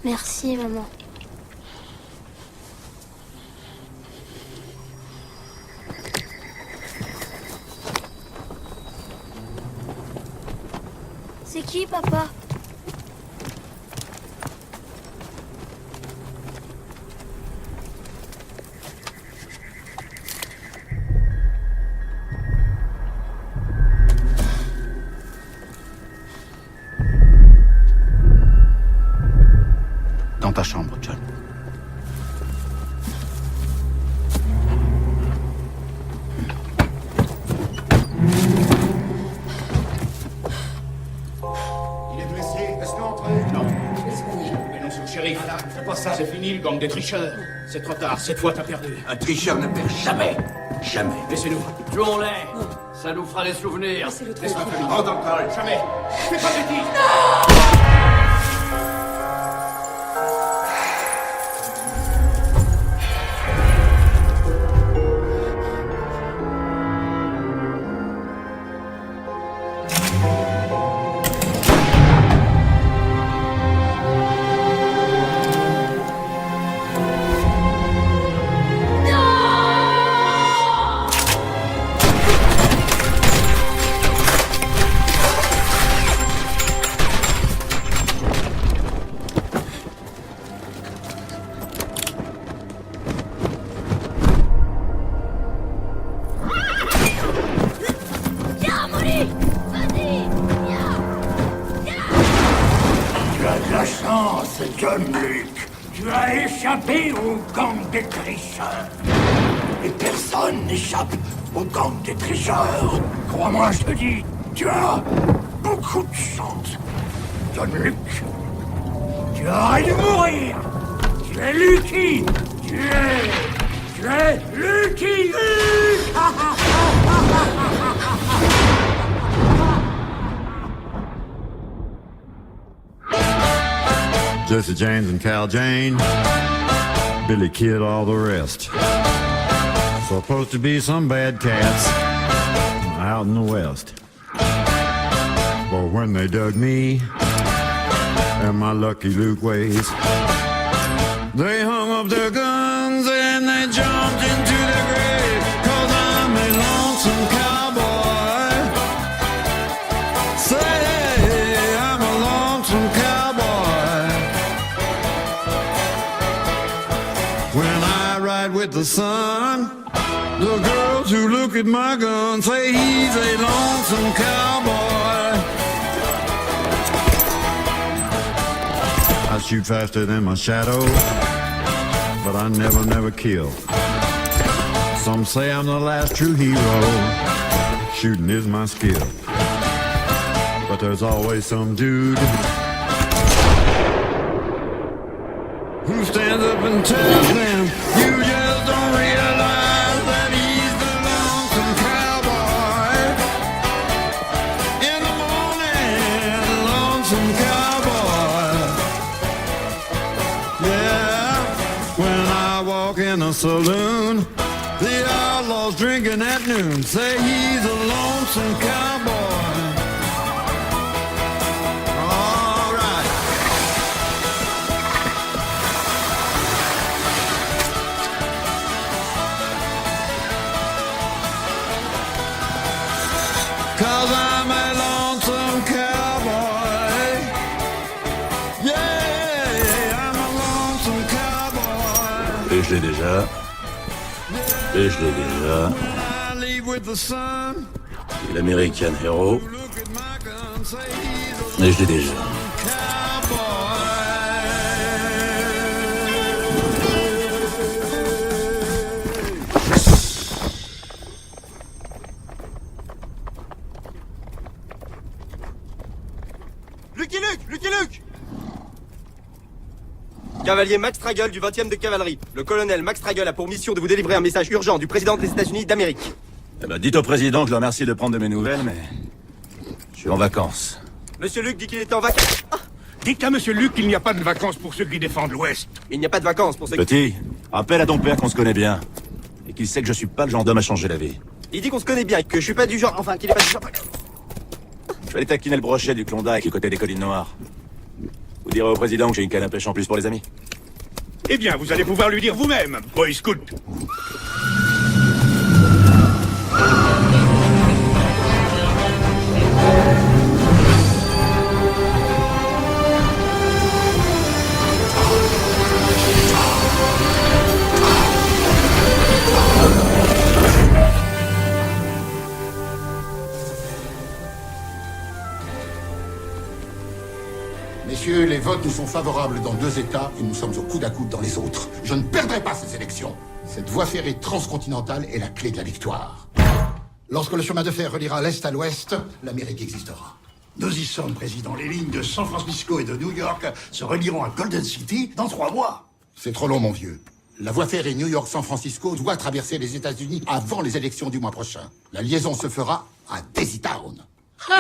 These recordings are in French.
Merci, maman. C'est qui, papa? Dans ta chambre, John. Il est blessé, laisse-le entrer. Non. Allons sur le shérif. Fais pas ça, c'est fini, le gang des tricheurs. C'est trop tard, cette fois t'as perdu. Un tricheur ne perd jamais. Jamais. Laissez-nous. Jouons-les. Ça nous fera des souvenirs. Laisse-moi faire. Prends ton col. Jamais. Fais pas de bêtises. Tu as de la chance, John Luke. Tu as échappé au gang des tricheurs. Et personne n'échappe au gang des tricheurs. Crois-moi, je te dis, tu as beaucoup de chance. John Luke, tu arrêtes de mourir. Tu es Lucky. Tu es Lucky Luke. Jesse James and Cal Jane, Billy Kid, all the rest. Supposed to be some bad cats out in the West. But when they dug me and my Lucky Luke ways, they hung up their guns and they jumped into their grave. 'Cause I'm a lonesome cowboy. Say I'm a lonesome cowboy. When I ride with the sun, the girls who look at my gun say he's a lonesome cowboy. I shoot faster than my shadow, but I never kill. Some say I'm the last true hero. Shooting is my skill. But there's always some dude who stands up and tells them, you just don't realize that he's the lonesome cowboy. In the morning, lonesome cowboy. Yeah, when I walk in a saloon, the outlaws drinking at noon say he's a lonesome cowboy. All right. Cause I'm a lonesome cowboy. Yeah, I'm a lonesome cowboy. Et je l'ai déjà. Et je l'ai déjà. I leave with the sun. L'American Hero. Look at my gun, say he's a Et je l'ai déjà. Lucky Luke! Lucky Luke! Cavalier Max Straggle du 20e de cavalerie. Le colonel Max Straggle a pour mission de vous délivrer un message urgent du président des États-Unis d'Amérique. Eh ben, dites au président que je le remercie de prendre de mes nouvelles, mais... je suis en vacances. Monsieur Luke dit qu'il est en vacances. Dites à Monsieur Luke qu'il n'y a pas de vacances pour ceux qui défendent l'Ouest. Il n'y a pas de vacances pour ceux qui... Petit, rappelle à ton père qu'on se connaît bien. Et qu'il sait que je suis pas le genre d'homme à changer la vie. Il dit qu'on se connaît bien et que je suis pas du genre... Enfin, qu'il est pas du genre... Je vais aller taquiner le brochet du Klondike du côté des collines noires. Vous direz au président que j'ai une canne à pêche en plus pour les amis. Eh bien, vous allez pouvoir lui dire vous-même, Boy Scout. Messieurs, les votes nous sont favorables dans 2 États et nous sommes au coude à coude dans les autres. Je ne perdrai pas ces élections. Cette voie ferrée transcontinentale est la clé de la victoire. Lorsque le chemin de fer reliera l'Est à l'Ouest, l'Amérique existera. Nous y sommes, Président. Les lignes de San Francisco et de New York se relieront à Golden City dans 3 mois. C'est trop long, mon vieux. La voie ferrée New York-San Francisco doit traverser les États-Unis avant les élections du mois prochain. La liaison se fera à Daisy Town.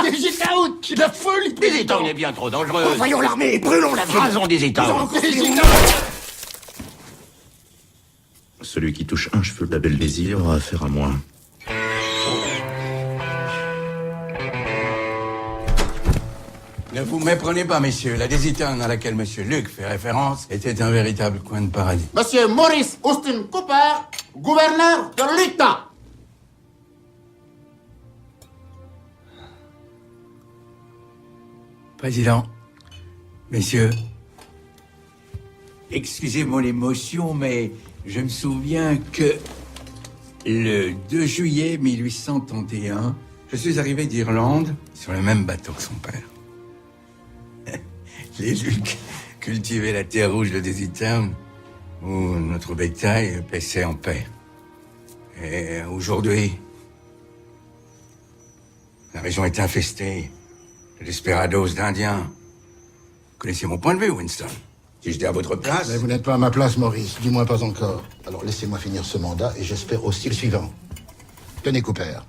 Daisy Town, c'est la folie, Daisy Town est bien trop dangereux. Envoyons l'armée et brûlons la ville. Rasons Daisy Town. Celui qui touche un cheveu de la Belle Désir aura affaire à moi. Ne vous méprenez pas, messieurs. La Daisy Town à laquelle monsieur Luke fait référence était un véritable coin de paradis. Monsieur Maurice Austin Cooper, gouverneur de l'Utah. Président, messieurs, excusez mon émotion, mais je me souviens que le 2 juillet 1831, je suis arrivé d'Irlande sur le même bateau que son père. Les Lucs cultivaient la terre rouge de Daisy Town, où notre bétail paissait en paix. Et aujourd'hui, la région est infestée de desperados d'Indiens. Vous connaissez mon point de vue, Winston. Si j'étais à votre place... Mais vous n'êtes pas à ma place, Maurice. Du moins pas encore. Alors laissez-moi finir ce mandat et j'espère aussi le suivant. Tenez, Cooper.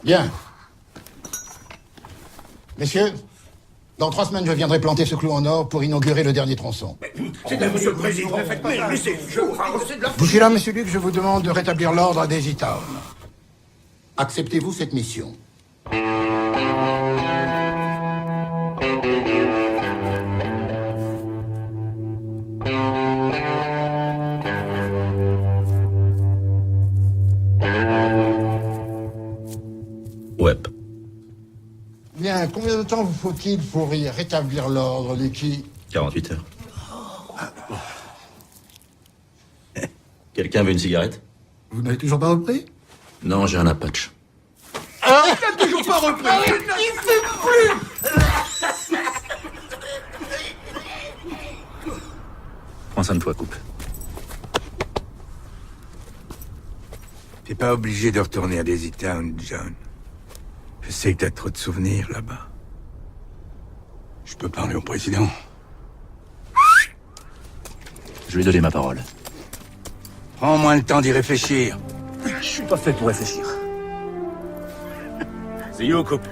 Bien. Messieurs, dans 3 semaines, je viendrai planter ce clou en or pour inaugurer le dernier tronçon. C'est à Monsieur le Président. Ne faites pas laissez. D'ici là, Monsieur Luc, je vous demande de rétablir l'ordre à Daisy Town. Acceptez-vous cette mission? Ouais. Bien, combien de temps vous faut-il pour y rétablir l'ordre, Lucky? 48 heures. Quelqu'un veut une cigarette? Vous n'avez toujours pas repris? Non, j'ai un Apache. Ah, il n'a toujours pas repris! Il fait plus! Prends ça de toi, coupe. T'es pas obligé de retourner à Daisy Town, John. Je sais que t'as trop de souvenirs là-bas. Je peux parler au président. Je lui ai donné ma parole. Prends moins le temps d'y réfléchir. Je suis pas fait pour réfléchir. C'est you, Coop.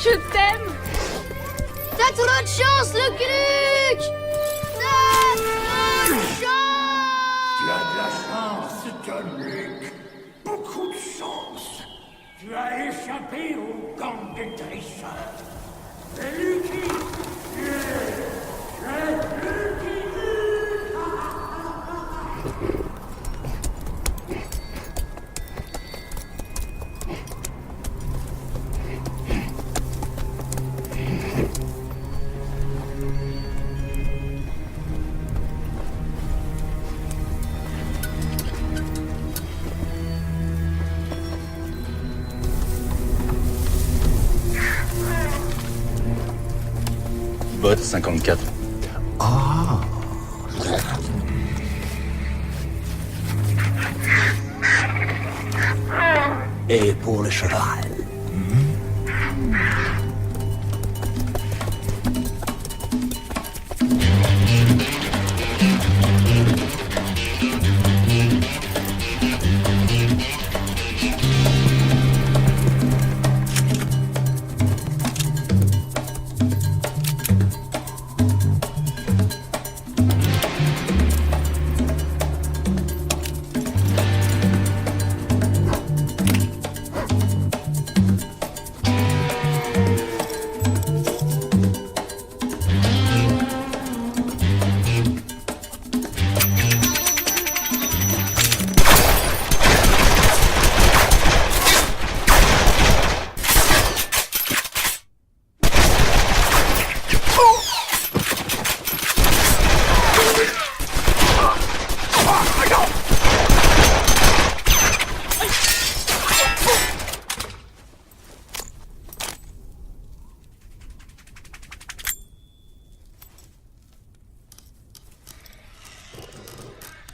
Je t'aime. T'as trop de chance, Lucky Luke. T'as trop de chance. Tu as de la chance, John Luke. Beaucoup de chance. Tu as échappé au gang des tricheurs. Et Lucky, tu es Lucky Luke. Bot 54. Et pour le cheval.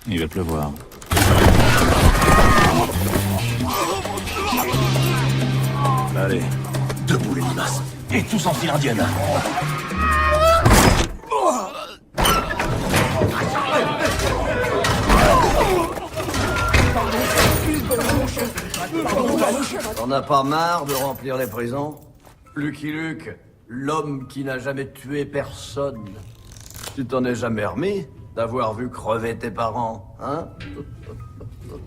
Il va pleuvoir. Allez, debout les limaces. Et tous en file indienne. T'en as pas marre de remplir les prisons? Lucky Luke, l'homme qui n'a jamais tué personne. Tu t'en es jamais remis d'avoir vu crever tes parents, hein?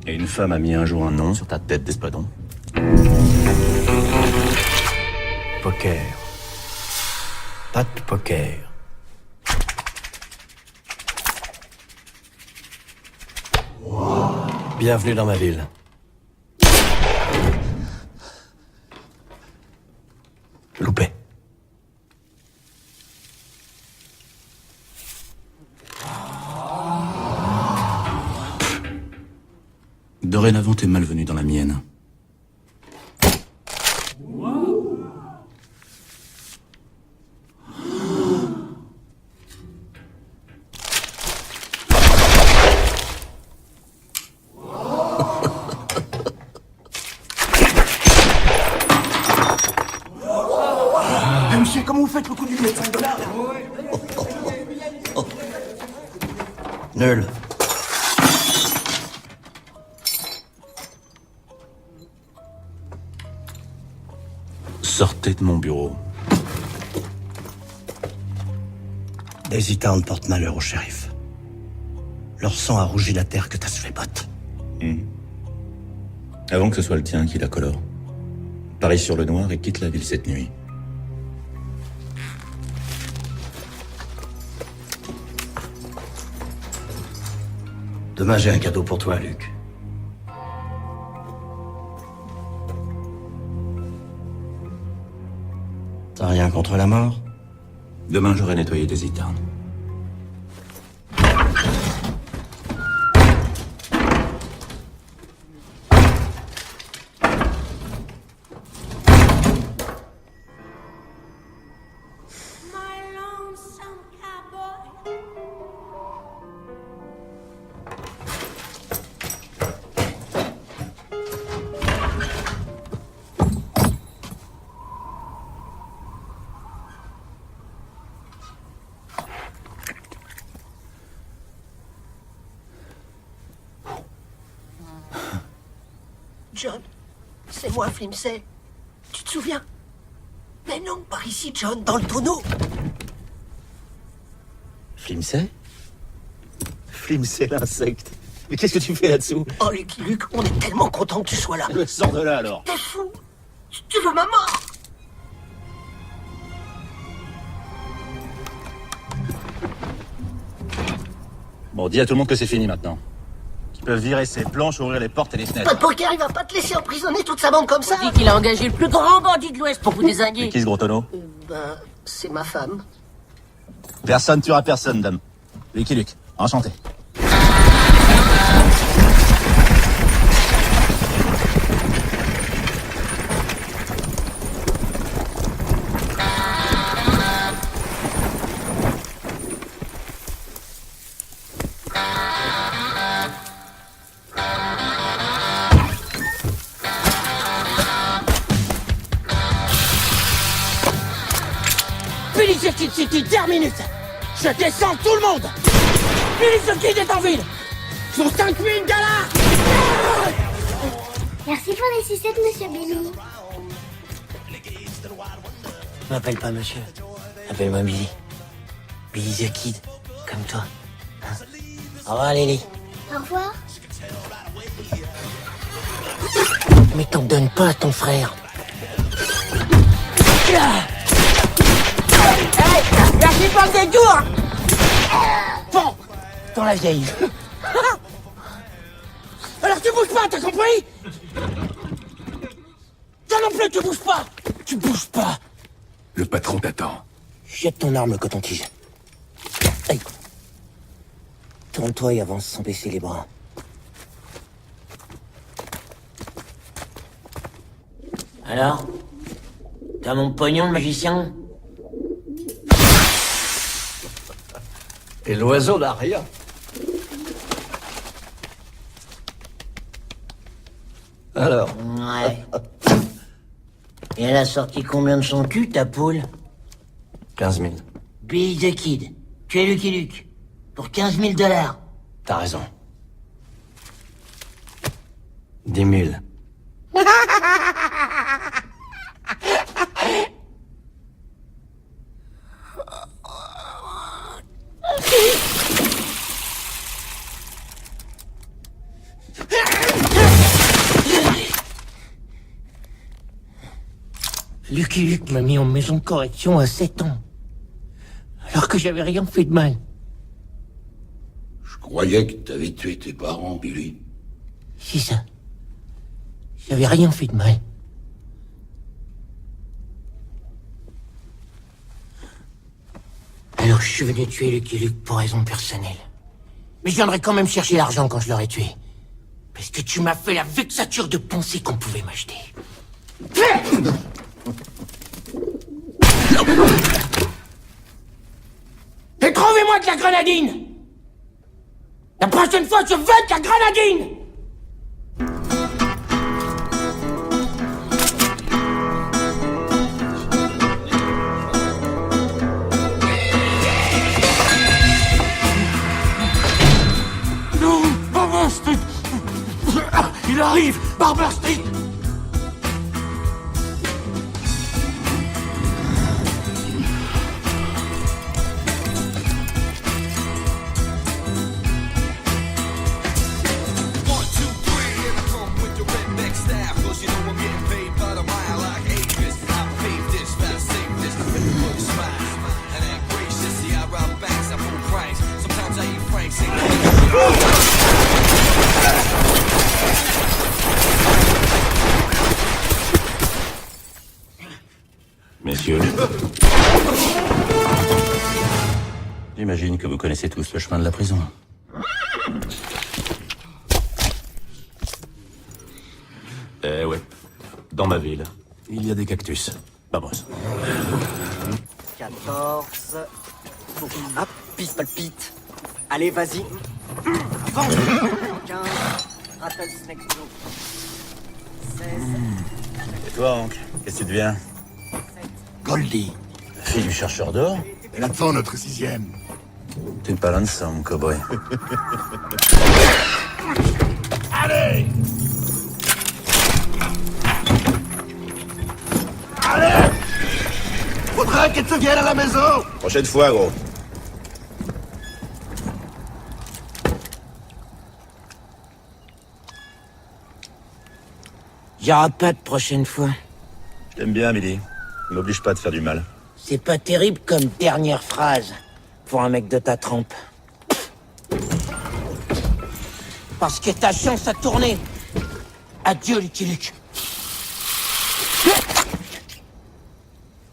Et une femme a mis un jour un nom sur ta tête d'espadon. Poker. Pas de poker. Bienvenue dans ma ville. Loupé. Dorénavant, t'es malvenu dans la mienne. Monsieur, comment vous faites le coup du billet de $5 là? Nul. Sortez de mon bureau. Daisy Town porte malheur au shérif. Leur sang a rougi la terre que t'as fait botte. Avant que ce soit le tien qui la colore. Parie sur le noir et quitte la ville cette nuit. Demain, j'ai un cadeau pour toi, Luc. T'as rien contre la mort? Demain, j'aurai nettoyé Daisy Town. John, c'est moi, Flimsey. Tu te souviens? Mais non, par ici, John, dans le tonneau. Flimsey? Flimsey l'insecte. Mais qu'est-ce que tu fais là-dessous? Oh, Lucky Luke, on est tellement content que tu sois là. Sors de là alors. T'es fou. Tu veux ma mort? Bon, dis à tout le monde que c'est fini maintenant. Qu'ils peuvent virer ses planches, ouvrir les portes et les Pas fenêtres. de poker, il va pas te laisser emprisonner toute sa bande comme ça. Il dit qu'il a engagé le plus grand bandit de l'Ouest pour vous désinguer. Mais qui ce gros tonneau? Ben, c'est ma femme. Personne tuera personne, dame. Lucky Luke, enchanté. Felicity City, terminus. Je descends tout le monde. Felicity est en ville. Sur 5000 galas. Merci pour les sucettes, monsieur Billy. M'appelle pas monsieur. Appelle-moi Billy. Billy the Kid, comme toi. Hein? Au revoir, Lily. Au revoir. Mais t'en donnes pas à ton frère. Hey, merci pour le détour. Bon, dans la vieille. Alors tu bouges pas, t'as compris? Toi non plus, tu bouges pas. Tu bouges pas. Le patron t'attend. Jette ton arme, le coton-tige. Hey. Tourne-toi et avance sans baisser les bras. Alors? T'as mon pognon, le magicien? Et l'oiseau n'a rien. Alors? Ouais. Et elle a sorti combien de son cul, ta poule? 15 000. Billy the Kid. Tu es Lucky Luke. Pour 15 000 $. T'as raison. 10 000. Lucky Luke m'a mis en maison de correction à 7 ans. Alors que j'avais rien fait de mal. Je croyais que t'avais tué tes parents, Billy. C'est ça. J'avais rien fait de mal. Alors je suis venu tuer Lucky Luke pour raison personnelle. Mais je viendrai quand même chercher l'argent quand je l'aurai tué. Parce que tu m'as fait la vexature de penser qu'on pouvait m'acheter. Et trouvez-moi de la grenadine! La prochaine fois, je veux de la grenadine! Non, Barber Street! Il arrive, Barber Street! Messieurs. J'imagine que vous connaissez tous le chemin de la prison. Eh ouais. Dans ma ville, il y a des cactus. Vamos. 14. Hop, piste palpite. Allez, vas-y. Avance. 15. Rattlesnake Blue. 16. Et toi, Hank, qu'est-ce que tu deviens? Goldie. Fille du chercheur d'or? Elle attend notre 6e. T'es pas lonesome, cowboy. Allez! Allez! Faudra qu'elle te vienne à la maison! Prochaine fois, gros. Y aura pas de prochaine fois. Je t'aime bien, Billy. M'oblige pas de faire du mal. C'est pas terrible comme dernière phrase pour un mec de ta trempe. Parce que ta chance a tourné. Adieu, Lucky Luke.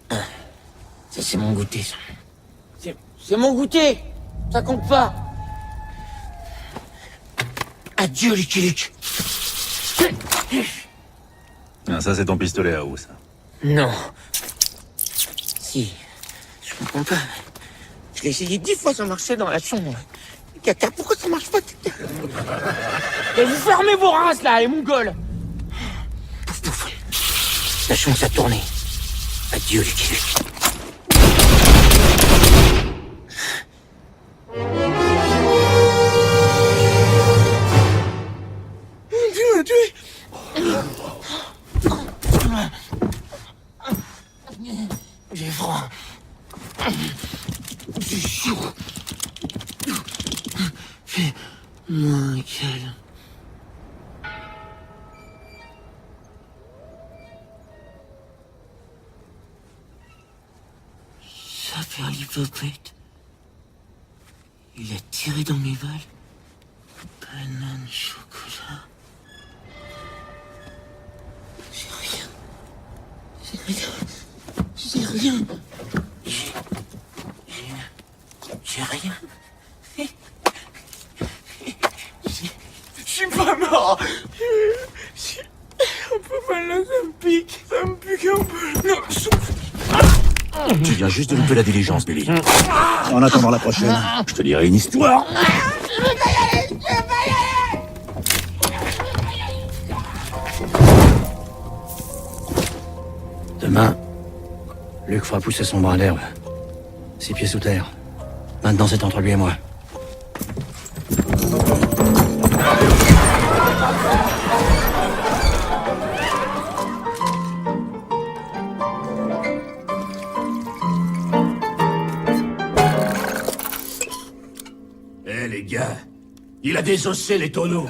Ça, c'est mon goûter, ça. C'est mon goûter. Ça compte pas. Adieu, Lucky Luke. Ah, ça, c'est ton pistolet à eau, ça. Non. Si. Je comprends pas. Je l'ai essayé 10 fois, ça marchait dans la chambre. Caca, pourquoi ça marche pas? Et vous fermez vos races, là, les mongols. Pouf, pouf. La chance a tourné. Adieu, Lucky Luke. Tu m'as tué. J'ai froid. J'ai chaud. Fais-moi un câlin. Ça fait l'hypopète. Il a tiré dans mes balles. Banane chocolat. J'ai rien. J'ai rien. J'ai rien. J'ai rien fait. Je suis pas mort. J'ai un peu mal là, ça me pique. Ça me pique un peu. Non, Tu viens juste de louper la diligence, Billy. En attendant la prochaine, je te dirai une histoire. Je veux pas y aller. Luc fera pousser son bras d'herbe. 6 pieds sous terre. Maintenant, c'est entre lui et moi. Eh les gars, il a désossé les tonneaux.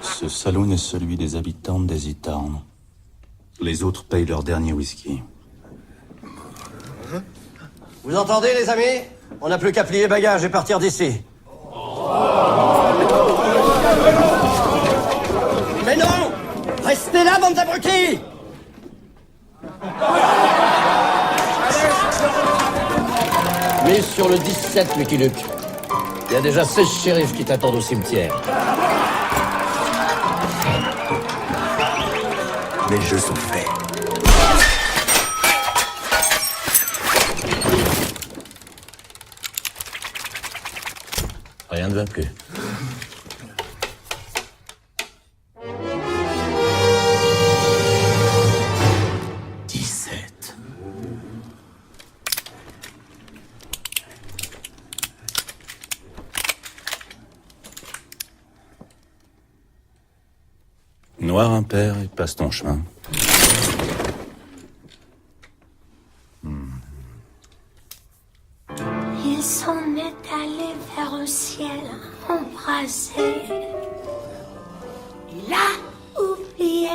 Ce saloon est celui des habitants des E-Town. Les autres payent leur dernier whisky. Vous entendez, les amis? On n'a plus qu'à plier bagages et partir d'ici. Mais non! Restez là, bande d'abrutis! Mise sur le 17, Lucky Luke. Il y a déjà 16 shérifs qui t'attendent au cimetière. Les jeux sont faits. Rien ne va plus. Noir impair et passe ton chemin. Il s'en est allé vers un ciel embrasé. Il a oublié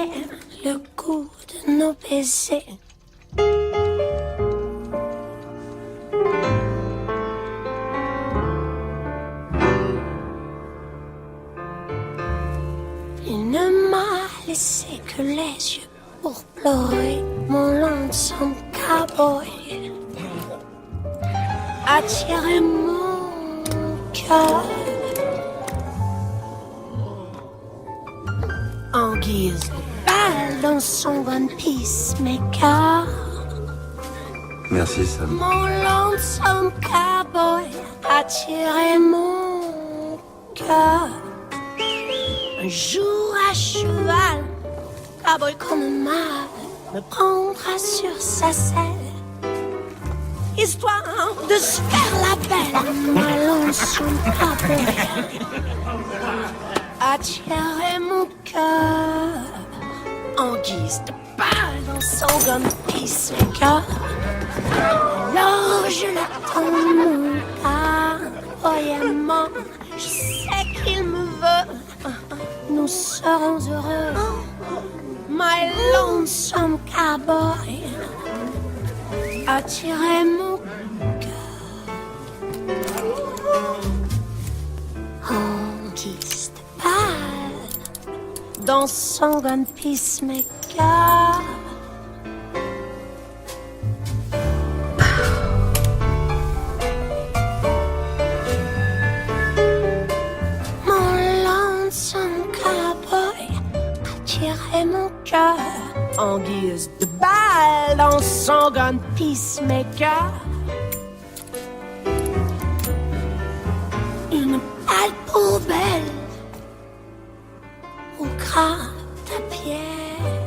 le goût de nos baisers. Il ne m'a laissé que les yeux pour pleurer, mon lonesome cowboy. Attirer mon cœur en guise de balle dans son One Piece Maker. Merci, Sam. Mon lonesome cowboy attirer mon cœur. Un jour à cheval, cowboy comme mal me prendra sur sa selle. Histoire de se faire la belle, ma lonesome cowboy attirer mon cœur en guise de balle dans son gun peacemaker. Alors je l'attends, mon cowboy aimant, je sais qu'il me veut, nous serons heureux, my lonesome cowboy attirer mon cœur en guise de balle dans son gun peacemaker. Mon lonesome cowboy attirer mon cœur en guise de balle dans son gun peacemaker. Une balle poubelle au crâne à pied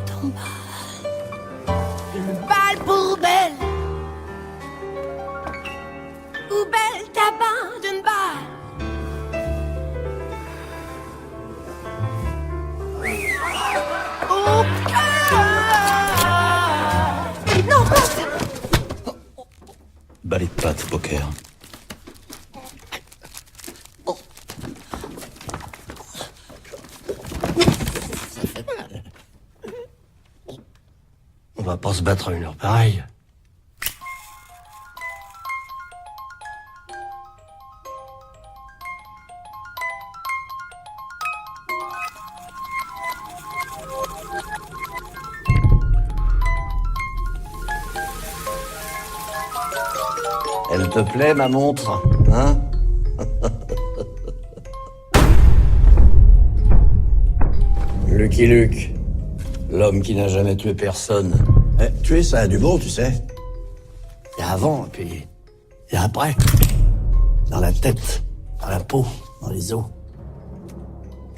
tombale. Une balle poubelle, poubelle tabac d'une balle. Au cœur. Non, non. Balai de pattes, poker. Ça fait mal. On va pas se battre à une heure pareille. Elle te plaît, ma montre, hein? Lucky Luke, l'homme qui n'a jamais tué personne. Tuer, ça a du bon, tu sais. Il y a avant, et puis il y a après. Dans la tête, dans la peau, dans les os.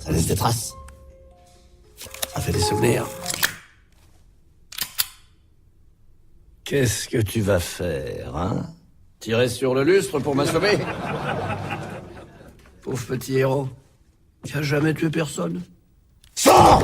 Ça laisse des traces. Ça fait des souvenirs. Qu'est-ce que tu vas faire, hein? Tirer sur le lustre pour m'assommer? Pauvre petit héros. Qui a jamais tué personne. Sors!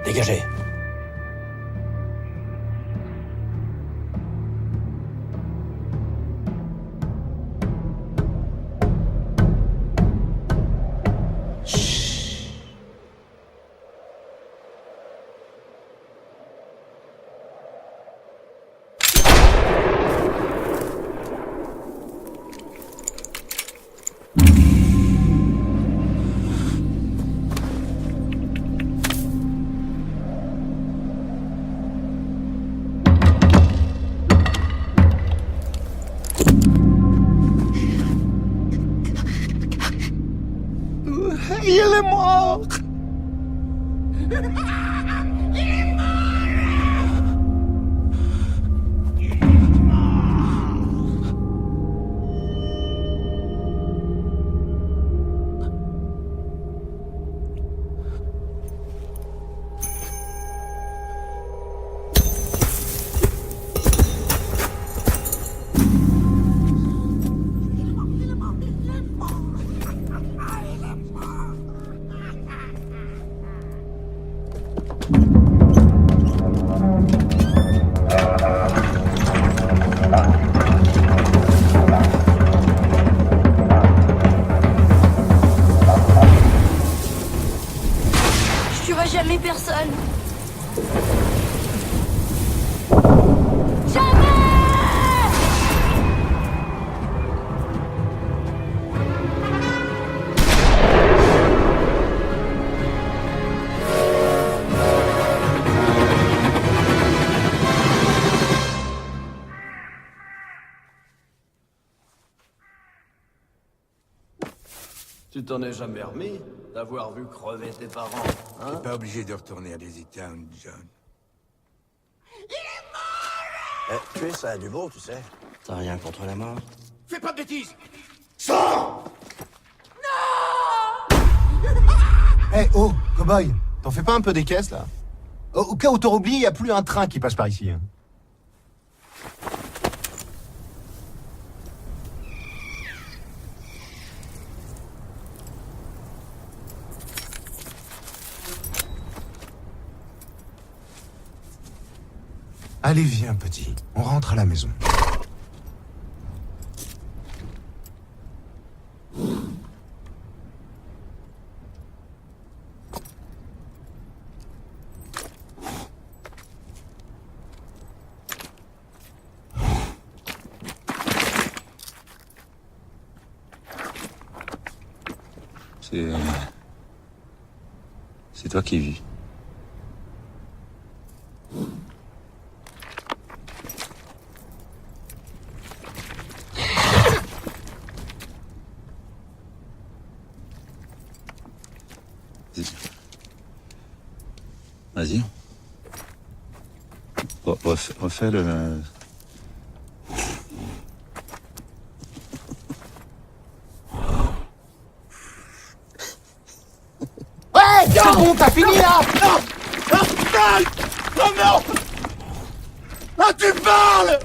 Dégagez. Il est mort! Je tuerai jamais personne. Tu t'en es jamais remis d'avoir vu crever tes parents, hein? T'es pas obligé de retourner à Daisytown, John. Tuer, ça a du beau, tu sais. T'as rien contre la mort. Fais pas de bêtises! Sors! Eh, oh, cow-boy, t'en fais pas un peu des caisses, là? Au cas où t'aurais oublié, y a plus un train qui passe par ici. Hein. Allez, viens, petit. On rentre à la maison. C'est toi qui vis. Vas-y. Refais le... Ouais, c'est bon, t'as fini là! Non! Non! Non! Non! Ah, tu parles!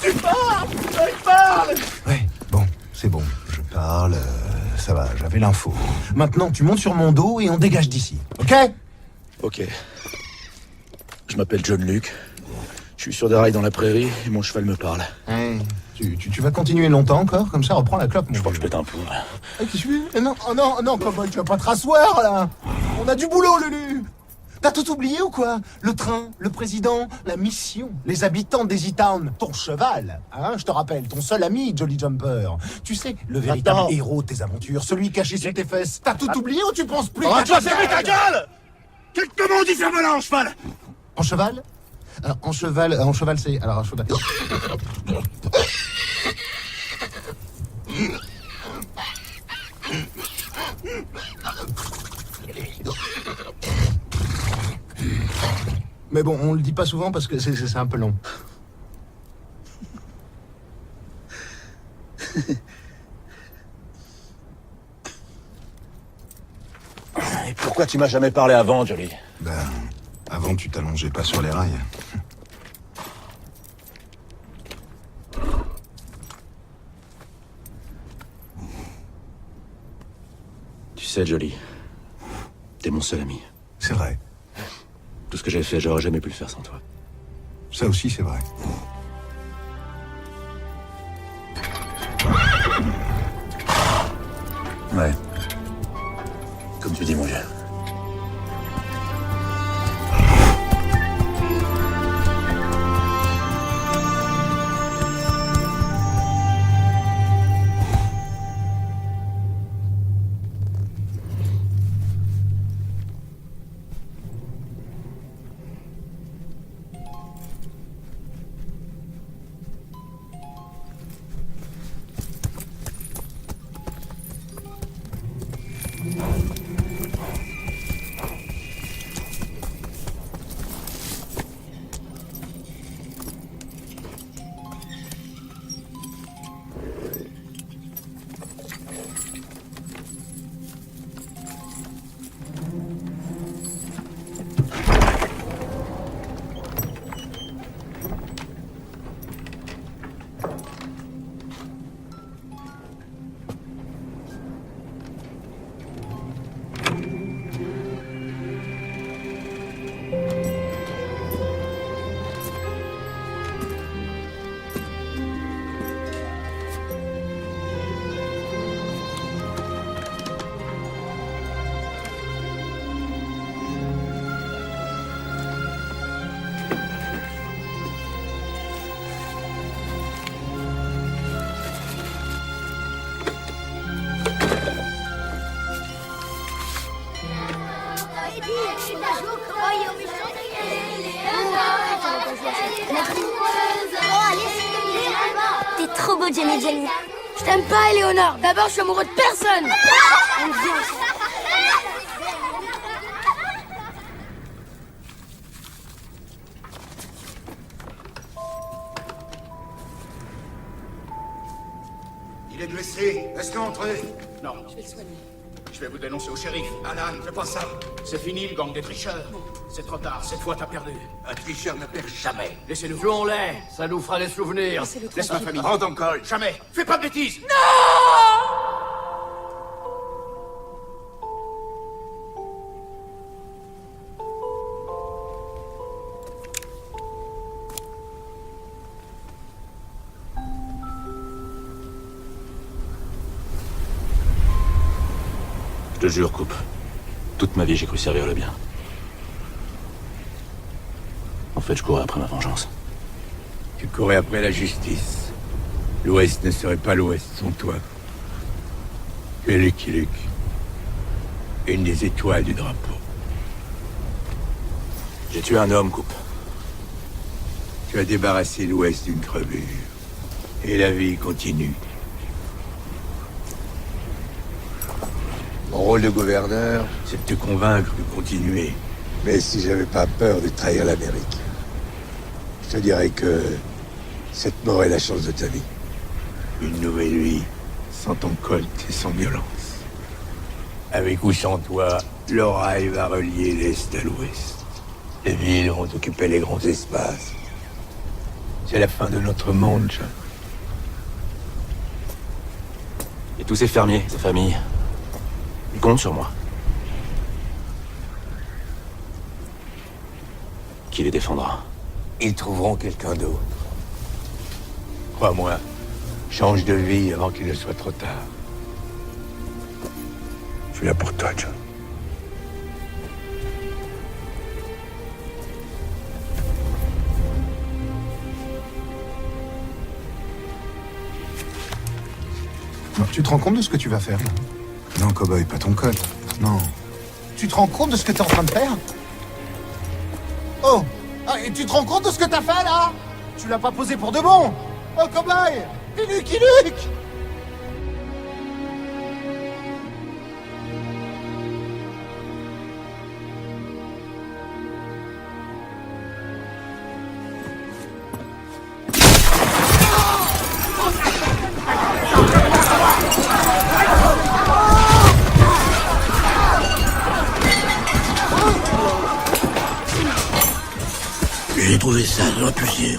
Tu parles! Tu parles! Ouais, bon, c'est bon. Je parle, ça va, j'avais l'info. Maintenant, tu montes sur mon dos et on dégage d'ici, ok? Ok. Je m'appelle John Luke. Je suis sur des rails dans la prairie et mon cheval me parle. Hey, tu vas continuer longtemps encore? Comme ça, reprends la clope, mon Je crois que je pète un plomb. Qu'est-ce que tu fais? Non, oh non, non, cowboy, tu vas pas te rasseoir, là! On a du boulot, Lulu! T'as tout oublié ou quoi? Le train, le président, la mission, les habitants des E-Town, ton cheval, hein, je te rappelle, ton seul ami, Jolly Jumper. Tu sais, le véritable héros de tes aventures, celui caché sous tes fesses. T'as tout oublié ou tu penses plus qu'à toi, fermez ta gueule! Comment on dit cerf-volant en cheval? En cheval? En cheval, c'est... Alors, en cheval... Mais bon, on le dit pas souvent parce que c'est un peu long. Et pourquoi tu m'as jamais parlé avant, Jolly? Ben, avant tu t'allongeais pas sur les rails. Tu sais, Jolly, t'es mon seul ami. C'est vrai. Tout ce que j'ai fait, j'aurais jamais pu le faire sans toi. Ça aussi, c'est vrai. Ouais. Comme tu dis, mon vieux. T'es trop beau, Jenny Jenny. Je t'aime pas, Éléonore. D'abord, je suis amoureux de personne. Il est blessé. Laisse-le entrer. Non. Je vais le soigner. Je vais vous dénoncer au shérif. Alan, fais pas ça. C'est fini, le gang des tricheurs. C'est trop tard. Cette fois, t'as perdu. Un tricheur ne perd jamais. Laissez-nous. Jouons-les. Ça nous fera des souvenirs. Laisse ma famille. Rentre en col. Jamais. Fais pas de bêtises. Je te jure, Coupe. Toute ma vie, j'ai cru servir le bien. En fait, je courais après ma vengeance. Tu courais après la justice. L'Ouest ne serait pas l'Ouest sans toi. Tu es Lucky Luke. Une des étoiles du drapeau. J'ai tué un homme, Coupe. Tu as débarrassé l'Ouest d'une crevure. Et la vie continue. Mon rôle de gouverneur, c'est de te convaincre de continuer. Mais si j'avais pas peur de trahir l'Amérique, je te dirais que cette mort est la chance de ta vie. Une nouvelle vie, sans ton colt et sans violence. Avec ou sans toi, le rail va relier l'Est à l'Ouest. Les villes vont occuper les grands espaces. C'est la fin de notre monde, John. Et tous ces fermiers, ces familles, ils comptent sur moi. Qui les défendra? Ils trouveront quelqu'un d'autre. Crois-moi, change de vie avant qu'il ne soit trop tard. Je suis là pour toi, John. Tu te rends compte de ce que tu vas faire? Non, cowboy, pas ton col. Non. Tu te rends compte de ce que t'es en train de faire? Oh! Ah, et tu te rends compte de ce que t'as fait, là? Tu l'as pas posé pour de bon! Oh, cowboy! Lucky Luke! J'ai trouvé ça repoussé.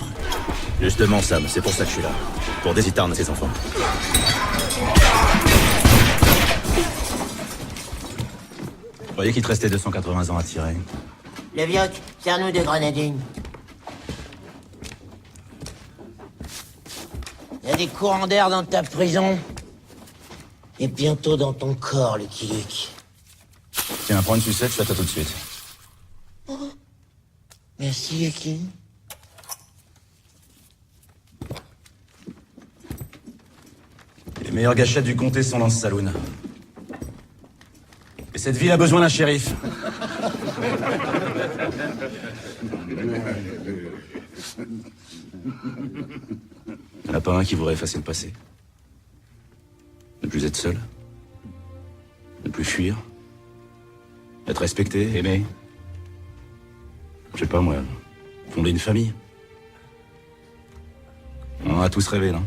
Justement, Sam, c'est pour ça que je suis là. Pour désarmer ses enfants. Vous croyez qu'il te restait 280 ans à tirer? Le Vioc, sers-nous des grenadines. Il y a des courants d'air dans ta prison. Et bientôt dans ton corps, Lucky Luke. Tiens, prends une sucette, je fais à toi tout de suite. Merci, Lucky. Les meilleures gâchettes du comté sont dans ce saloon. Et cette ville a besoin d'un shérif. Il n'y en a pas un qui voudrait effacer le passé. Ne plus être seul. Ne plus fuir. Être respecté, aimé. Je sais pas moi, fonder une famille. On en a tous rêvé, non?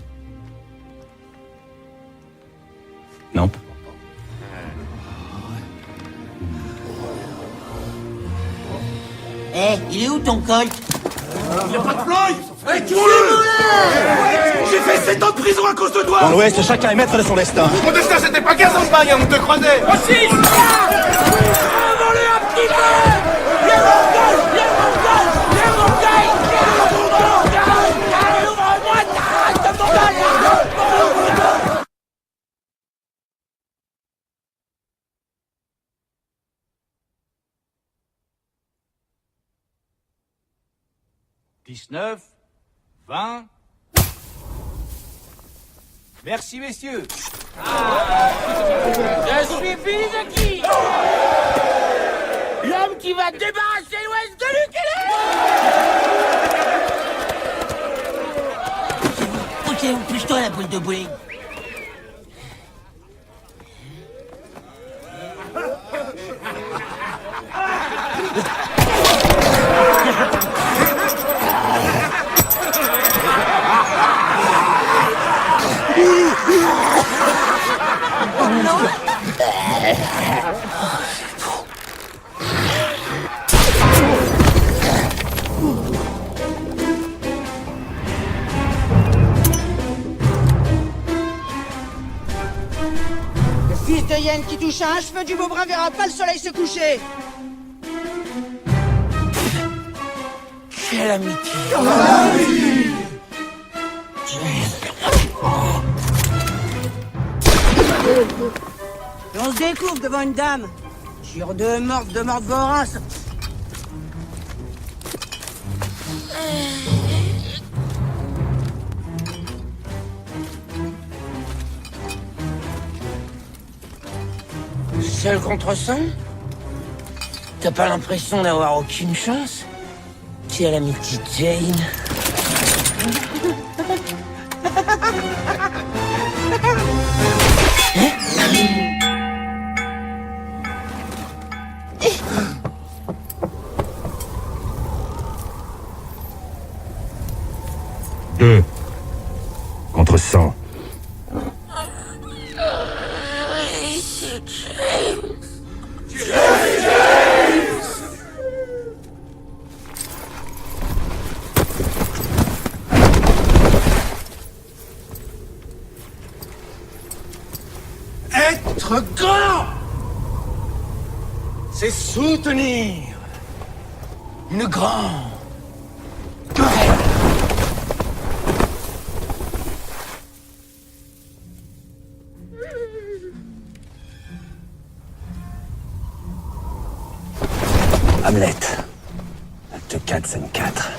Non. Eh, il est où ton colt? Il y a pas de flingue. Eh, tuons-le! J'ai fait 7 ans de prison à cause de toi. Dans l'Ouest, chacun est maître de son destin. Mon destin, c'était pas 15 ans de bagne, on te croisait. Aussi. Avant-le un petit peu. Viens mon colt, viens mon colt, viens mon colt, viens mon colt. Ouvre-moi ta race de mon colt. 19, 20. Merci, messieurs. Je suis Billy l'homme qui va débarrasser l'Ouest de Lucky Luke. Ok, pousse-toi la boule de bowling. Le fils de hyène qui touche à un cheveu du beau brun verra pas le soleil se coucher. Quelle amitié. Et on se découvre devant une dame. Sur de morte vorace. Seul contre 100? T'as pas l'impression d'avoir aucune chance? Quelle amitié, Jane. Deux contre 100. Être grand, c'est soutenir une grande querelle. Hamlet, acte 4, scène 4.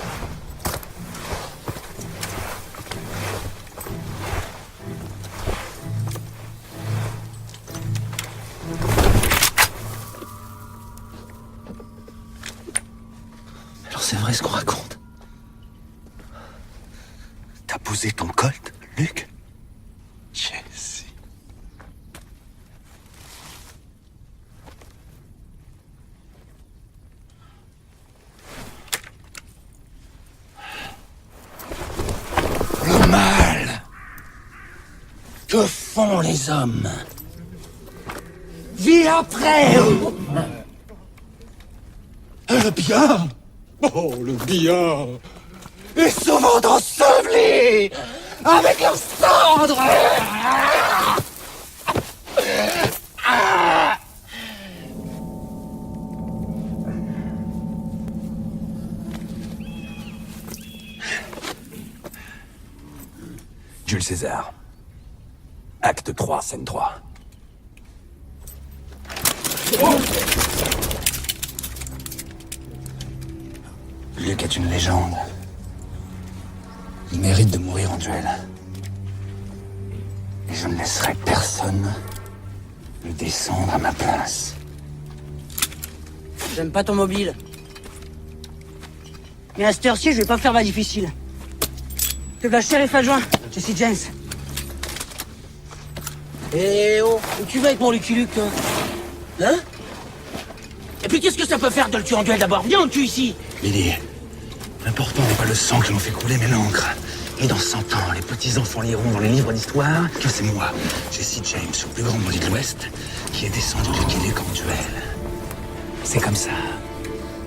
est-ce qu'on raconte? T'as posé ton colt, Luke? Jesse. Le mal. Que font les hommes? Vie après. Et le bien. Oh, le bien est souvent enseveli avec leurs cendres. Jules César. Acte 3, scène 3. Luke est une légende. Il mérite de mourir en duel. Et je ne laisserai personne le descendre à ma place. J'aime pas ton mobile. Mais à cette heure-ci, je vais pas faire ma difficile. Que la shérif adjoint, Jesse James. Eh oh, où tu vas avec mon Lucky Luke, toi? Hein? Et puis qu'est-ce que ça peut faire de le tuer en duel d'abord? Viens, on le tue ici. Lily, l'important n'est pas le sang que l'on fait couler, mais l'encre. Et dans 100 ans, les petits-enfants liront dans les livres d'histoire que c'est moi, Jesse James, le plus grand bandit de l'Ouest, qui est descendu Lucky Luke en duel. C'est comme ça.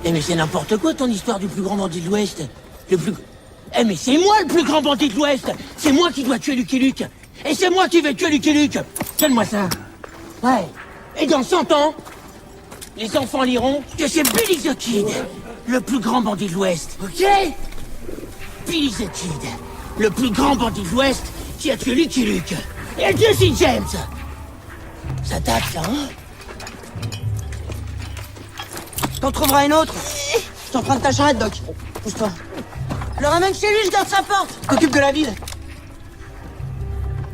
Eh mais c'est n'importe quoi ton histoire du plus grand bandit de l'Ouest. Le plus... Eh mais c'est moi le plus grand bandit de l'Ouest. C'est moi qui dois tuer Lucky Luke. Et c'est moi qui vais tuer Lucky Luke. Donne-moi ça. Ouais. Et dans 100 ans, les enfants liront que c'est Billy the Kid, le plus grand bandit de l'Ouest. Ok? Billy the Kid, le plus grand bandit de l'Ouest qui a tué Lucky Luke. Et Jesse James. Ça tape, ça, hein? T'en trouveras une autre. Je t'emprunte ta charrette, Doc. Pousse-toi. Je le ramène chez lui, je garde sa porte. T'occupes de la ville.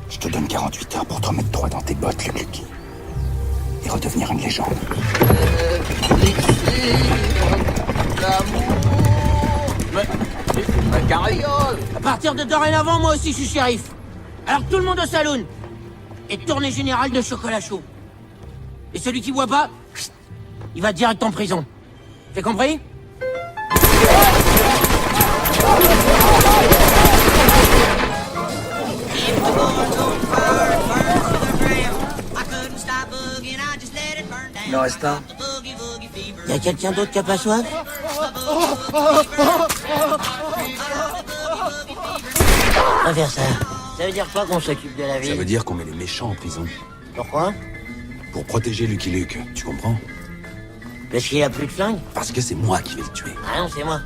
Je te donne 48 heures pour te remettre droit dans tes bottes, le Lucky. Et redevenir une légende. Mais carriole. À partir de dorénavant, moi aussi, je suis shérif. Alors tout le monde au saloon. Et tournée générale de chocolat chaud. Et celui qui boit pas, il va direct en prison. T'as compris? Il en reste un. Y'a quelqu'un d'autre qui a pas soif? On va faire ça. Ça veut dire quoi qu'on s'occupe de la ville? Ça veut dire qu'on met les méchants en prison. Pourquoi? Pour protéger Lucky Luke, tu comprends? Parce qu'il a plus de flingue? Parce que c'est moi qui vais le tuer. Ah non, c'est moi.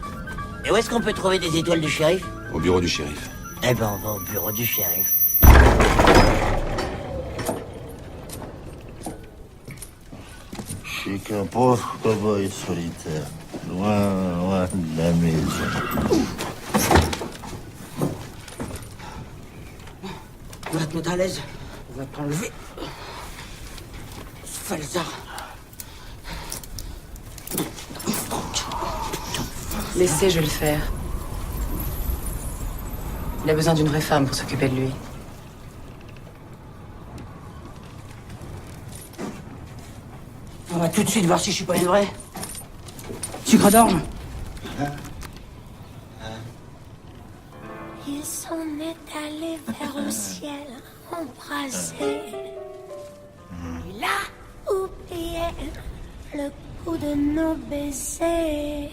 Et où est-ce qu'on peut trouver des étoiles du shérif? Au bureau du shérif. Eh ben, on va au bureau du shérif. Je suis qu'un pauvre cow-boy solitaire, loin de la maison. On va te mettre à l'aise. On va t'enlever. Falzar. Laissez, je vais le faire. Il a besoin d'une vraie femme pour s'occuper de lui. On va tout de suite voir si je suis pas une vraie. Sucre d'orge. Il s'en est allé vers le ciel embrasé. Il a oublié le coup de nos baisers.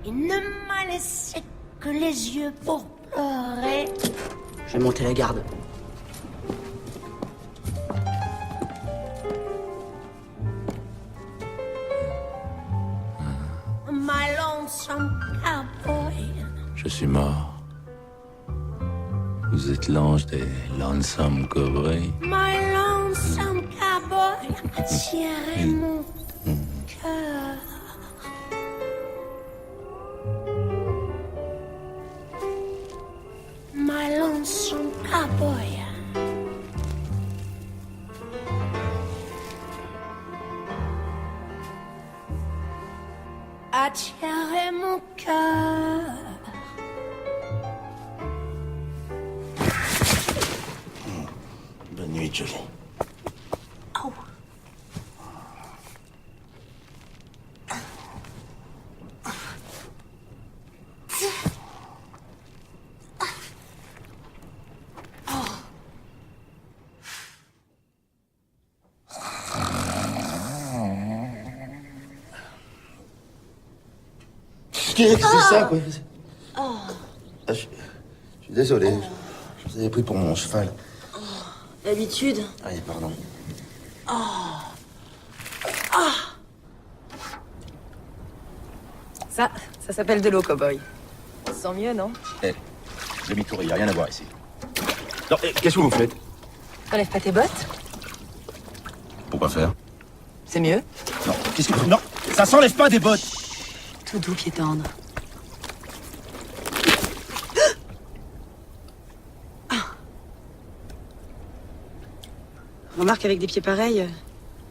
Il ne m'a laissé que les yeux pour pleurer. Je vais monter la garde. My lonesome cowboy. Je suis mort. Vous êtes l'ange des Lonesome Cowboys. My lonesome cowboy a tiré mon cœur. My lonesome cowboy. attirer mon cœur. Bonne nuit, Jolie. Oh. Qu'est-ce que c'est ça, quoi? Ah, je suis désolé. Je vous avais pris pour mon cheval. D'habitude. Allez, pardon. Ça s'appelle de l'eau, cow-boy. On se sent mieux, non? Eh, demi-tour, il n'y a rien à voir ici. Non, qu'est-ce que vous faites? Enlève pas tes bottes. Pourquoi faire? C'est mieux. Non, qu'est-ce que... Non, ça s'enlève pas des bottes. Tout doux, pied tendre. Remarque, avec des pieds pareils,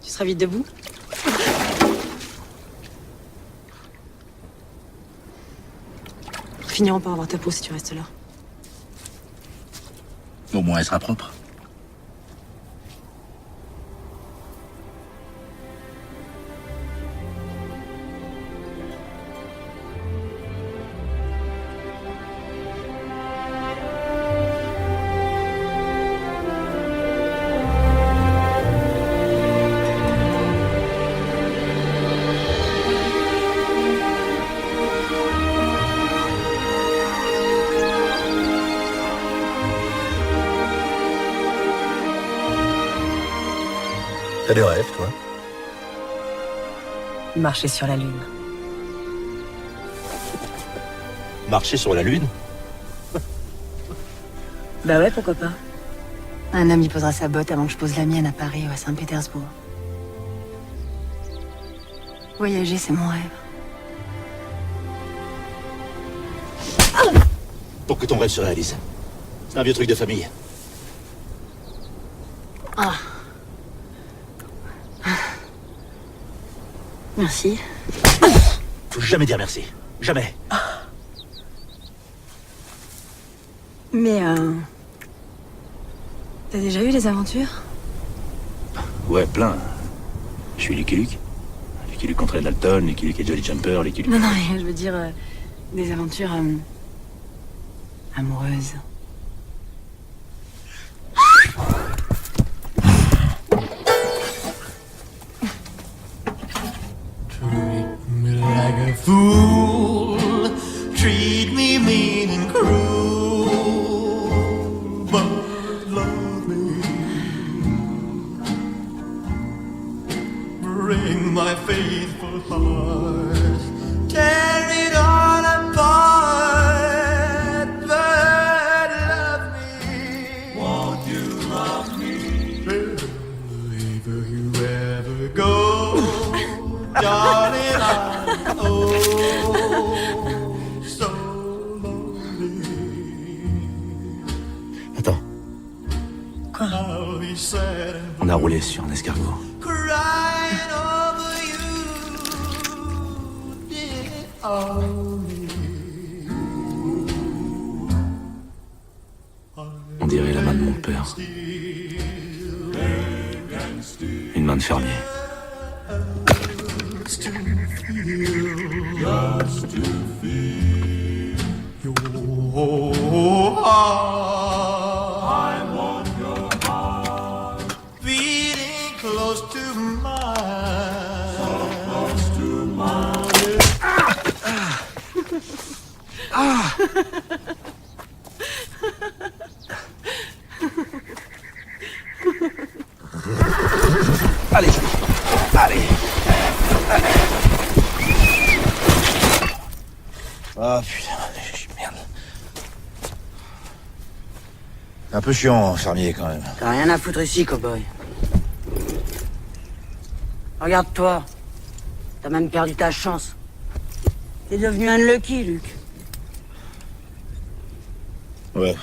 tu seras vite debout. Finiront par avoir ta peau si tu restes là. Au moins, elle sera propre. T'as des rêves, toi? Marcher sur la lune. Marcher sur la Lune? Bah ouais, pourquoi pas. Un homme y posera sa botte avant que je pose la mienne à Paris ou à Saint-Pétersbourg. Voyager, c'est mon rêve. Pour que ton rêve se réalise. C'est un vieux truc de famille. Ah. Merci. Faut jamais dire merci. Jamais. Mais t'as déjà eu des aventures? Ouais, plein. Je suis Lucky Luke. Lucky Luke contre Ed Dalton, Lucky Luke et Jolly Jumper, Lucky Luke... Non, non, mais je veux dire des aventures amoureuses. Like a fool, treat me mean and cruel, but love me. Bring my faithful heart, tear it all apart, but love me. Won't you love me? Wherever you ever go, darling, I'm so lonely. Attends, I'll be sad and on a roulé sur un escargot. crying over you, dear only. On dirait la main de mon père. Une main de fermier. Just to feel your heart. I want your heart beating close to mine. So close to mine. Allez, allez. Ah putain, merde. Un peu chiant, fermier, quand même. T'as rien à foutre ici, cow-boy. Regarde-toi. T'as même perdu ta chance. T'es devenu un Lucky, Luke. Ouais.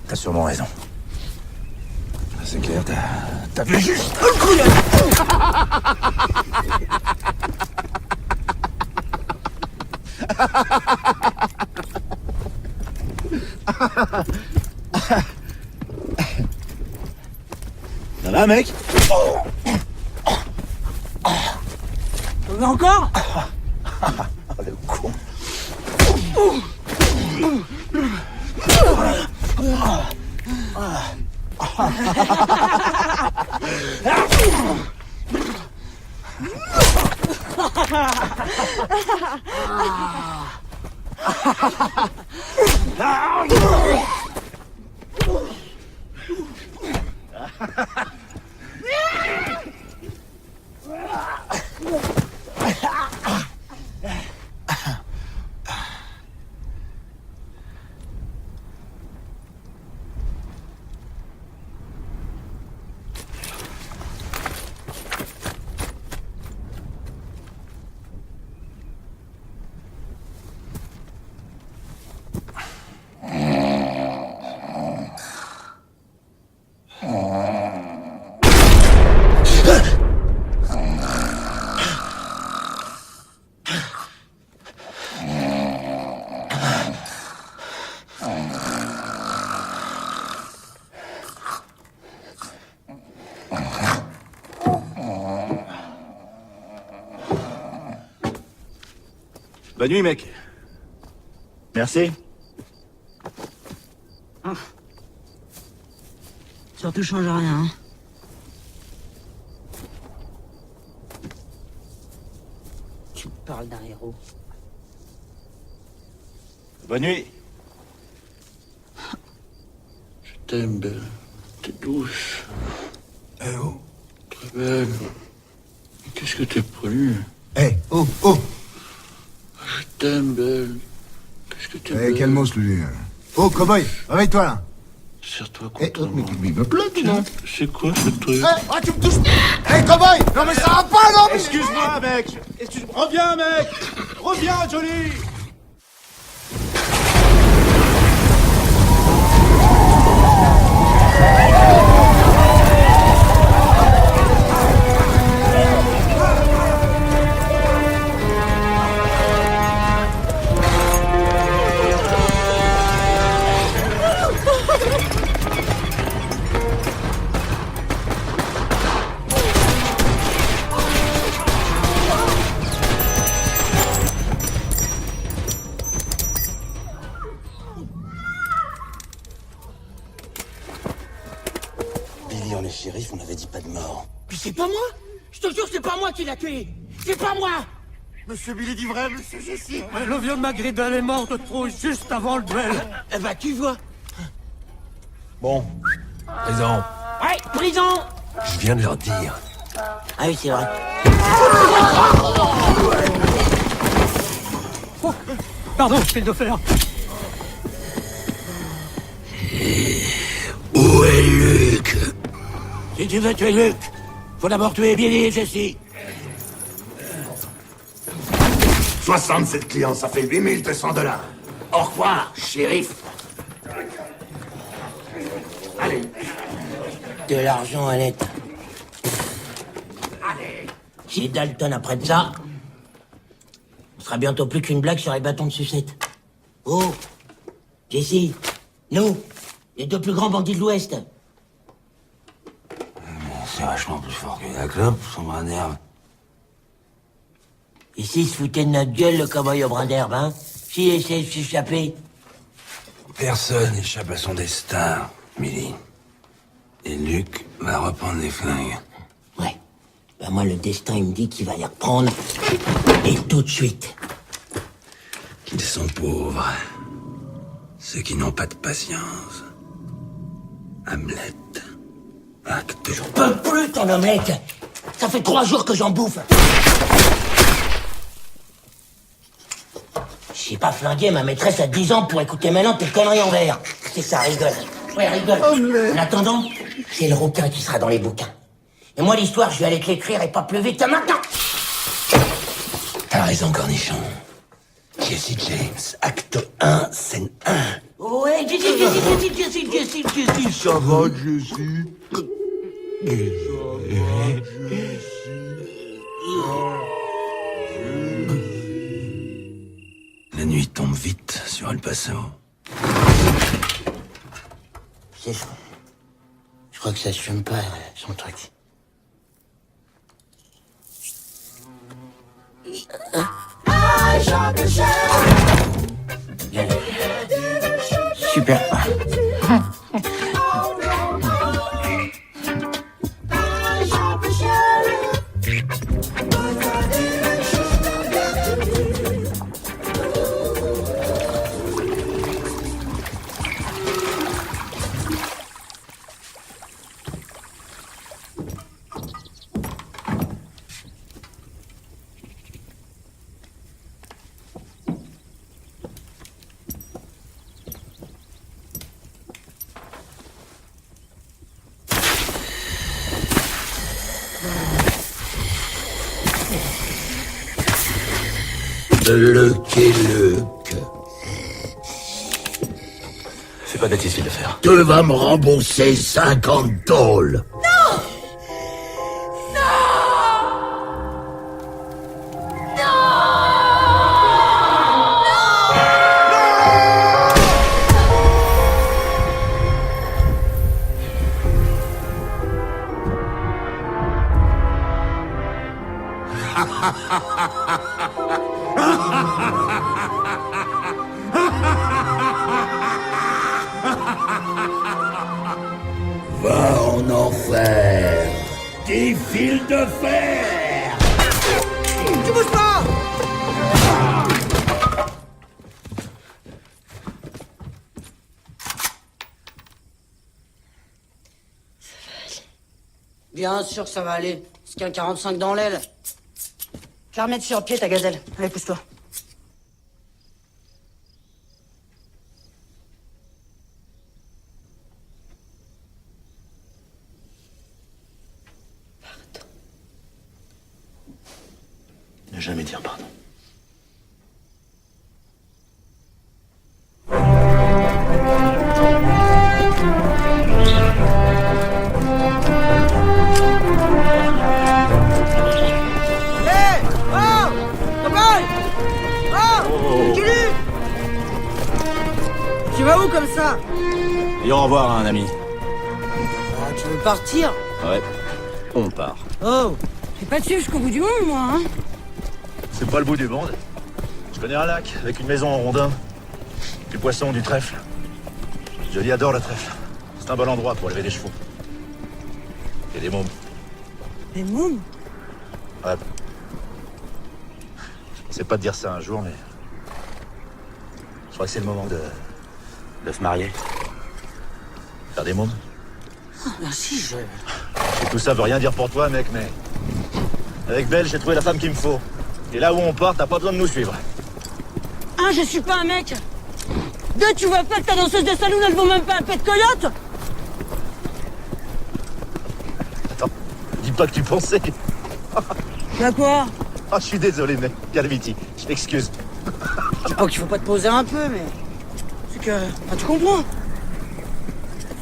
T'as sûrement raison. C'est clair, t'as vu juste un coup mec? T'en veux encore? Le con. Bonne nuit, mec. Merci. Surtout change rien. Hein. Tu me parles d'un héros. Bonne nuit. Je t'aime, belle. T'es douce. Eh oh. Très belle. Qu'est-ce que t'es pris? Eh, oh, oh. Je t'aime, belle. Qu'est-ce que t'es Eh, belle. calmos, lui. Oh, cowboy, réveille-toi là. Serre-toi Eh, contre oh, mais moi. il me plaît, dis donc. C'est quoi ce truc? Eh, tu me touches. Eh, cowboy. Non, mais ça va pas, non. Excuse-moi, mec. Reviens, mec. Reviens, Johnny. Billy, on est shérif, on avait dit pas de mort. Puis c'est pas moi. Je te jure, c'est pas moi qui l'a tué. C'est pas moi. Monsieur Billy dit vrai, monsieur Jessie. Le vieux Magridel est mort de trop juste avant le duel. Eh ben, tu vois. Bon. Prison. Ouais, prison. Je viens de leur dire. Ah oui, c'est vrai. Oh, pardon, fil de fer. Où est Luc? Si tu veux tuer Luc, faut d'abord tuer Billy et Jessie. 67 clients, ça fait 8200 $. Au revoir, shérif. Allez. De l'argent, Annette. Si Dalton apprenne ça, on sera bientôt plus qu'une blague sur les bâtons de sucette. Oh, Jessie, nous, les deux plus grands bandits de l'Ouest. C'est vachement plus fort que la clope, son brin d'herbe. Ici, se foutait de notre gueule, le cow-boy au brin d'herbe, hein. Qui essaie de s'échapper? Personne n'échappe à son destin, Millie. Et Luc va reprendre les flingues. Ouais. Ben moi, le destin, il me dit qu'il va les reprendre. Et tout de suite. Qu'ils sont pauvres. Ceux qui n'ont pas de patience. Hamlet. Acte. Je peux plus, ton omelette. Ça fait 3 jours que j'en bouffe. J'ai pas flingué ma maîtresse à 10 ans pour écouter maintenant tes conneries en verre. C'est ça, rigole. Ouais, rigole. En attendant, c'est le rouquin qui sera dans les bouquins. Et moi, l'histoire, je vais aller te l'écrire et pas plus vite que maintenant. T'as raison, Cornichon. Jesse James, acte 1, scène 1. Ouais, Jessie. Ça va, Jessie? La nuit tombe vite sur El Paso. C'est ça. Je crois que ça assume pas son truc. Super. Lucky Luke. Fais pas de bêtises, fil de fer. Tu vas me rembourser 50 tôles. Va en enfer. 10 fils de fer. Tu bouges pas! Bien sûr que ça va aller. C'est qu'un 45 dans l'aile. Je vais remettre sur pied ta gazelle. Allez, pousse-toi. Ne jamais dire pardon. Hé! Oh! Copain! Oh! Lucky Luke! Tu vas où comme ça? Et au revoir, un ami. Ah, tu veux partir? Ouais, on part. Oh! Je vais pas te suivre jusqu'au bout du monde, moi, hein? C'est pas le bout du monde. Je connais un lac avec une maison en rondin. Du poisson, du trèfle. Jolie adore le trèfle. C'est un bon endroit pour élever des chevaux. Et des mômes. Des mômes? Ouais. Je pensais pas te dire ça un jour, mais... Je crois que c'est le moment de se marier. Faire des mômes. Ah, merci, je... Et tout ça veut rien dire pour toi, mec, mais... Avec Belle, j'ai trouvé la femme qu'il me faut. Et là où on part, t'as pas besoin de nous suivre. Un, je suis pas un mec. Deux, tu vois pas que ta danseuse de saloon, elle vaut même pas un pet de coyote? Attends, dis pas que tu pensais. Bah quoi? Ah, je suis désolé, mec. Calviti, je m'excuse. Je dis pas qu'il faut pas te poser un peu, mais... C'est que... Enfin, tu comprends.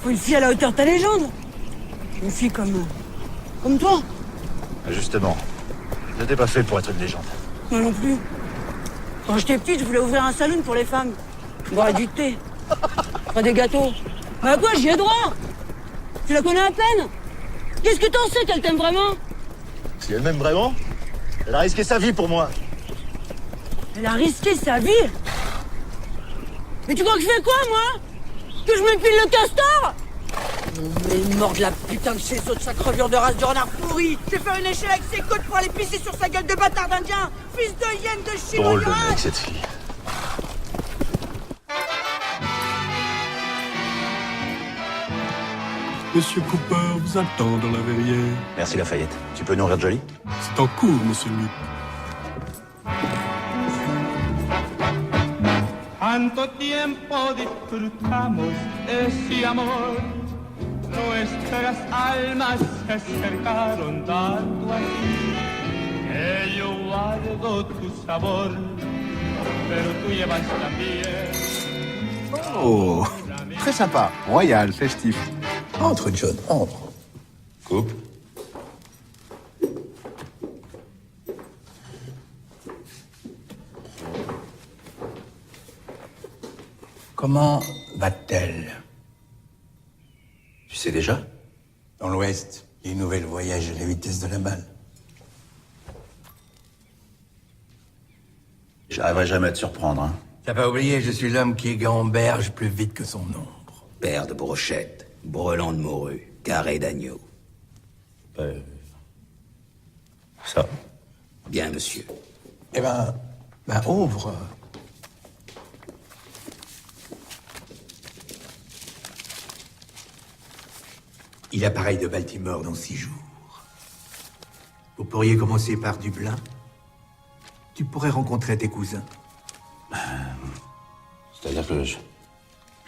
Faut une fille à la hauteur de ta légende. Une fille comme... Comme toi. Justement, je n'étais pas fait pour être une légende. Moi non plus. Quand j'étais petite, je voulais ouvrir un saloon pour les femmes. Boire du thé. Faire des gâteaux. Bah quoi, j'y ai droit. Tu la connais à peine. Qu'est-ce que t'en sais qu'elle t'aime vraiment? Si elle m'aime vraiment, elle a risqué sa vie pour moi. Elle a risqué sa vie? Mais tu crois que je fais quoi, moi? Que je m'épile le castor? Mais mort de la putain de chez autres, sa crevure de race de renard pourri. Je vais faire une échelle avec ses côtes pour aller pisser sur sa gueule de bâtard d'Indien. Fils de hyène de chinois. Drôle de mec, cette fille. Monsieur Cooper vous attend dans la verrière. Merci Lafayette. Tu peux nourrir Jolie? C'est en cours, monsieur Luc. Tanto tiempo disfrutamos ese amor, nuestras almas se acercaron tanto así, que yo guardo tu sabor, pero tú llevas también. Oh, très sympa, royal, festif. Entre, John, entre. Coupe. Comment va-t-elle? Tu sais déjà? l'Ouest, les nouvelles voyagent à la vitesse de la balle. J'arriverai jamais à te surprendre, hein. T'as pas oublié, je suis l'homme qui gamberge plus vite que son ombre. Père de brochettes, brelan de morue, carré d'agneau. Ça. Bien, monsieur. Eh ben, ouvre. Il appareille de Baltimore dans 6 jours. Vous pourriez commencer par Dublin. Tu pourrais rencontrer tes cousins. C'est-à-dire que je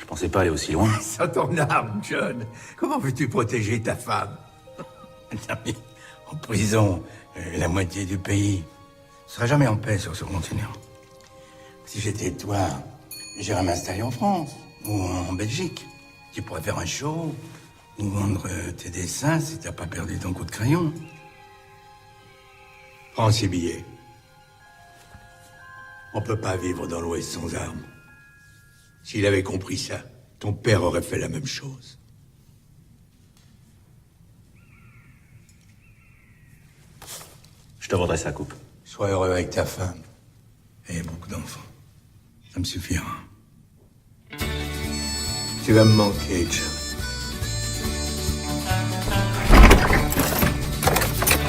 pensais pas aller aussi loin. Sans ton arme, John. Comment veux-tu protéger ta femme? Non, mais en prison, la moitié du pays ne sera jamais en paix sur ce continent. Si j'étais toi, j'irais m'installer en France ou en Belgique. Tu pourrais faire un show ou vendre tes dessins si t'as pas perdu ton coup de crayon. Prends ces billets. On peut pas vivre dans l'Ouest sans armes. S'il avait compris ça, ton père aurait fait la même chose. Je te vendrai sa coupe. Sois heureux avec ta femme et beaucoup d'enfants. Ça me suffira. Tu vas me manquer, John.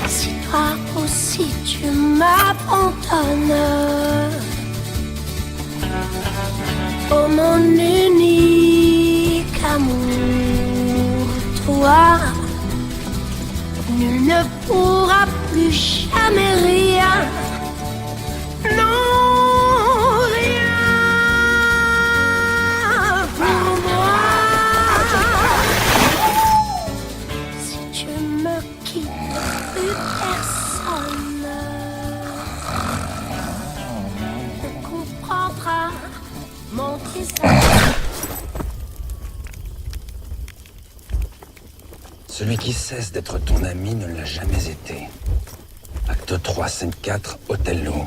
Si toi aussi tu m'abandonnes, oh mon unique amour, toi, nul ne pourra plus jamais rien, non, rien pour moi. Si tu me quittes, plus personne ne comprendra mon visage. Celui qui cesse d'être ton ami ne l'a jamais été. Acte 3, scène 4, Othello.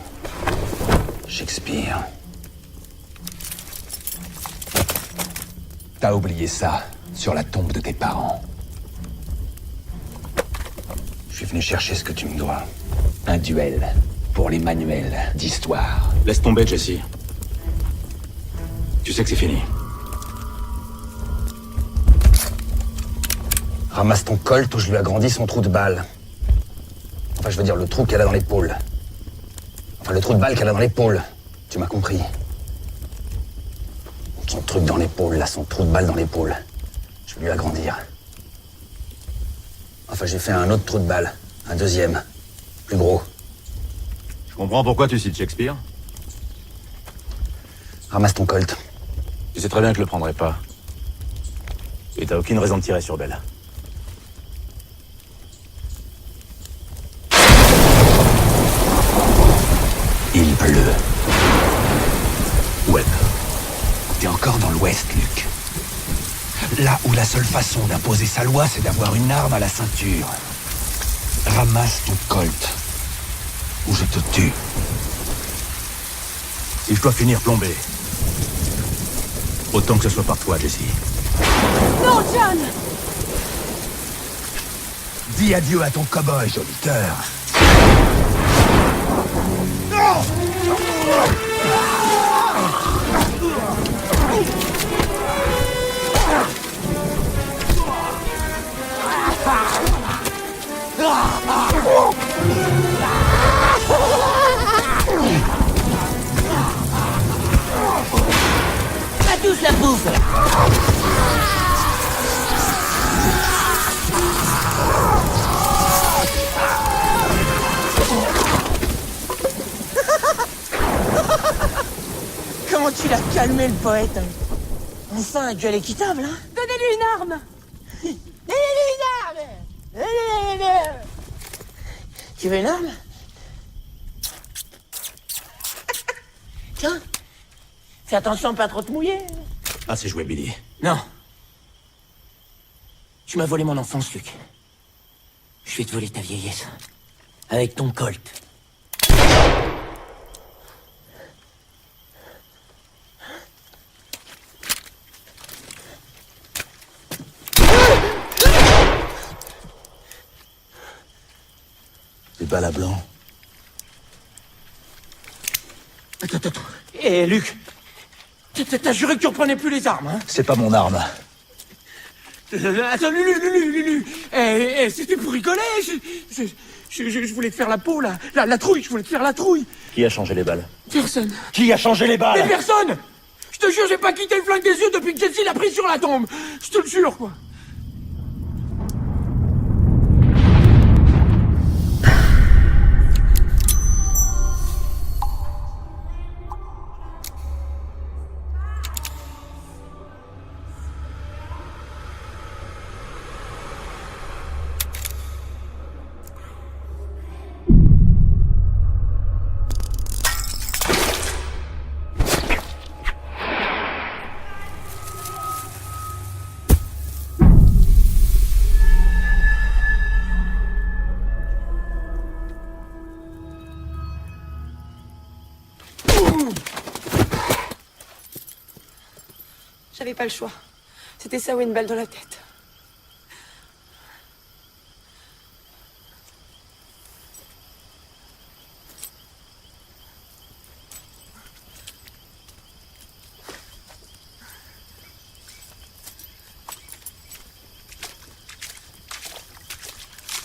Shakespeare. T'as oublié ça sur la tombe de tes parents. Je suis venu chercher ce que tu me dois. Un duel pour les manuels d'histoire. Laisse tomber, Jesse. Tu sais que c'est fini. Ramasse ton colt où je lui agrandis son trou de balle. Enfin, je veux dire le trou qu'elle a dans l'épaule. Enfin, le trou de balle qu'elle a dans l'épaule. Tu m'as compris. Son truc dans l'épaule, là, son trou de balle dans l'épaule. Je vais lui agrandir. Enfin, j'ai fait un autre trou de balle. Un deuxième. Plus gros. Je comprends pourquoi tu cites Shakespeare. Ramasse ton colt. Tu sais très bien que je le prendrai pas. Et t'as aucune raison de tirer sur Belle. Il pleut. Webb. T'es encore dans l'Ouest, Luke. Là où la seule façon d'imposer sa loi, c'est d'avoir une arme à la ceinture. Ramasse ton colt. Ou je te tue. Si je dois finir plombé, autant que ce soit par toi, Jesse. Non, John! Dis adieu à ton cow-boy, joli cœur. Pas tous la bouffe! Comment tu l'as calmé, le poète? Enfin, un duel équitable, hein? Donnez-lui une arme! Donnez-lui une arme! Donnez-lui une arme! Tu veux une arme? Tiens, fais attention à pas trop te mouiller. Ah, c'est joué, Billy. Non. Tu m'as volé mon enfance, Luc. Je vais te voler ta vieillesse. Avec ton colt. Des balles à blanc. Attends. Eh, Luc, t'as juré que tu reprenais plus les armes, hein? C'est pas mon arme. Attends, Lulu. C'était pour rigoler. Je voulais te faire la peau, là. La trouille, je voulais te faire la trouille. Qui a changé les balles? Personne. Qui a changé les balles? Mais personne! Je te jure, j'ai pas quitté le flingue des yeux depuis que Jessie l'a pris sur la tombe. Je te le jure, quoi. J'avais pas le choix. C'était ça ou une balle dans la tête.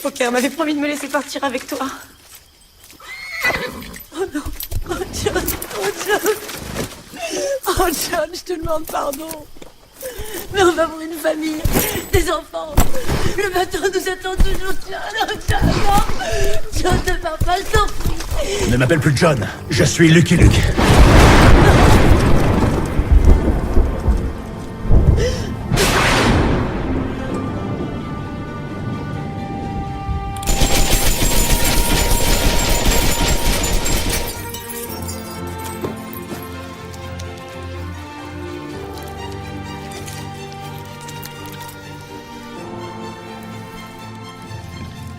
Ok, on m'avait promis de me laisser partir avec toi. Oh non. Oh John. Oh John, je te demande pardon. Mais on va avoir une famille, des enfants. Le bateau nous attend toujours, John. John, ne pars pas, s'en prie. Ne m'appelle plus John. Je suis Lucky Luke.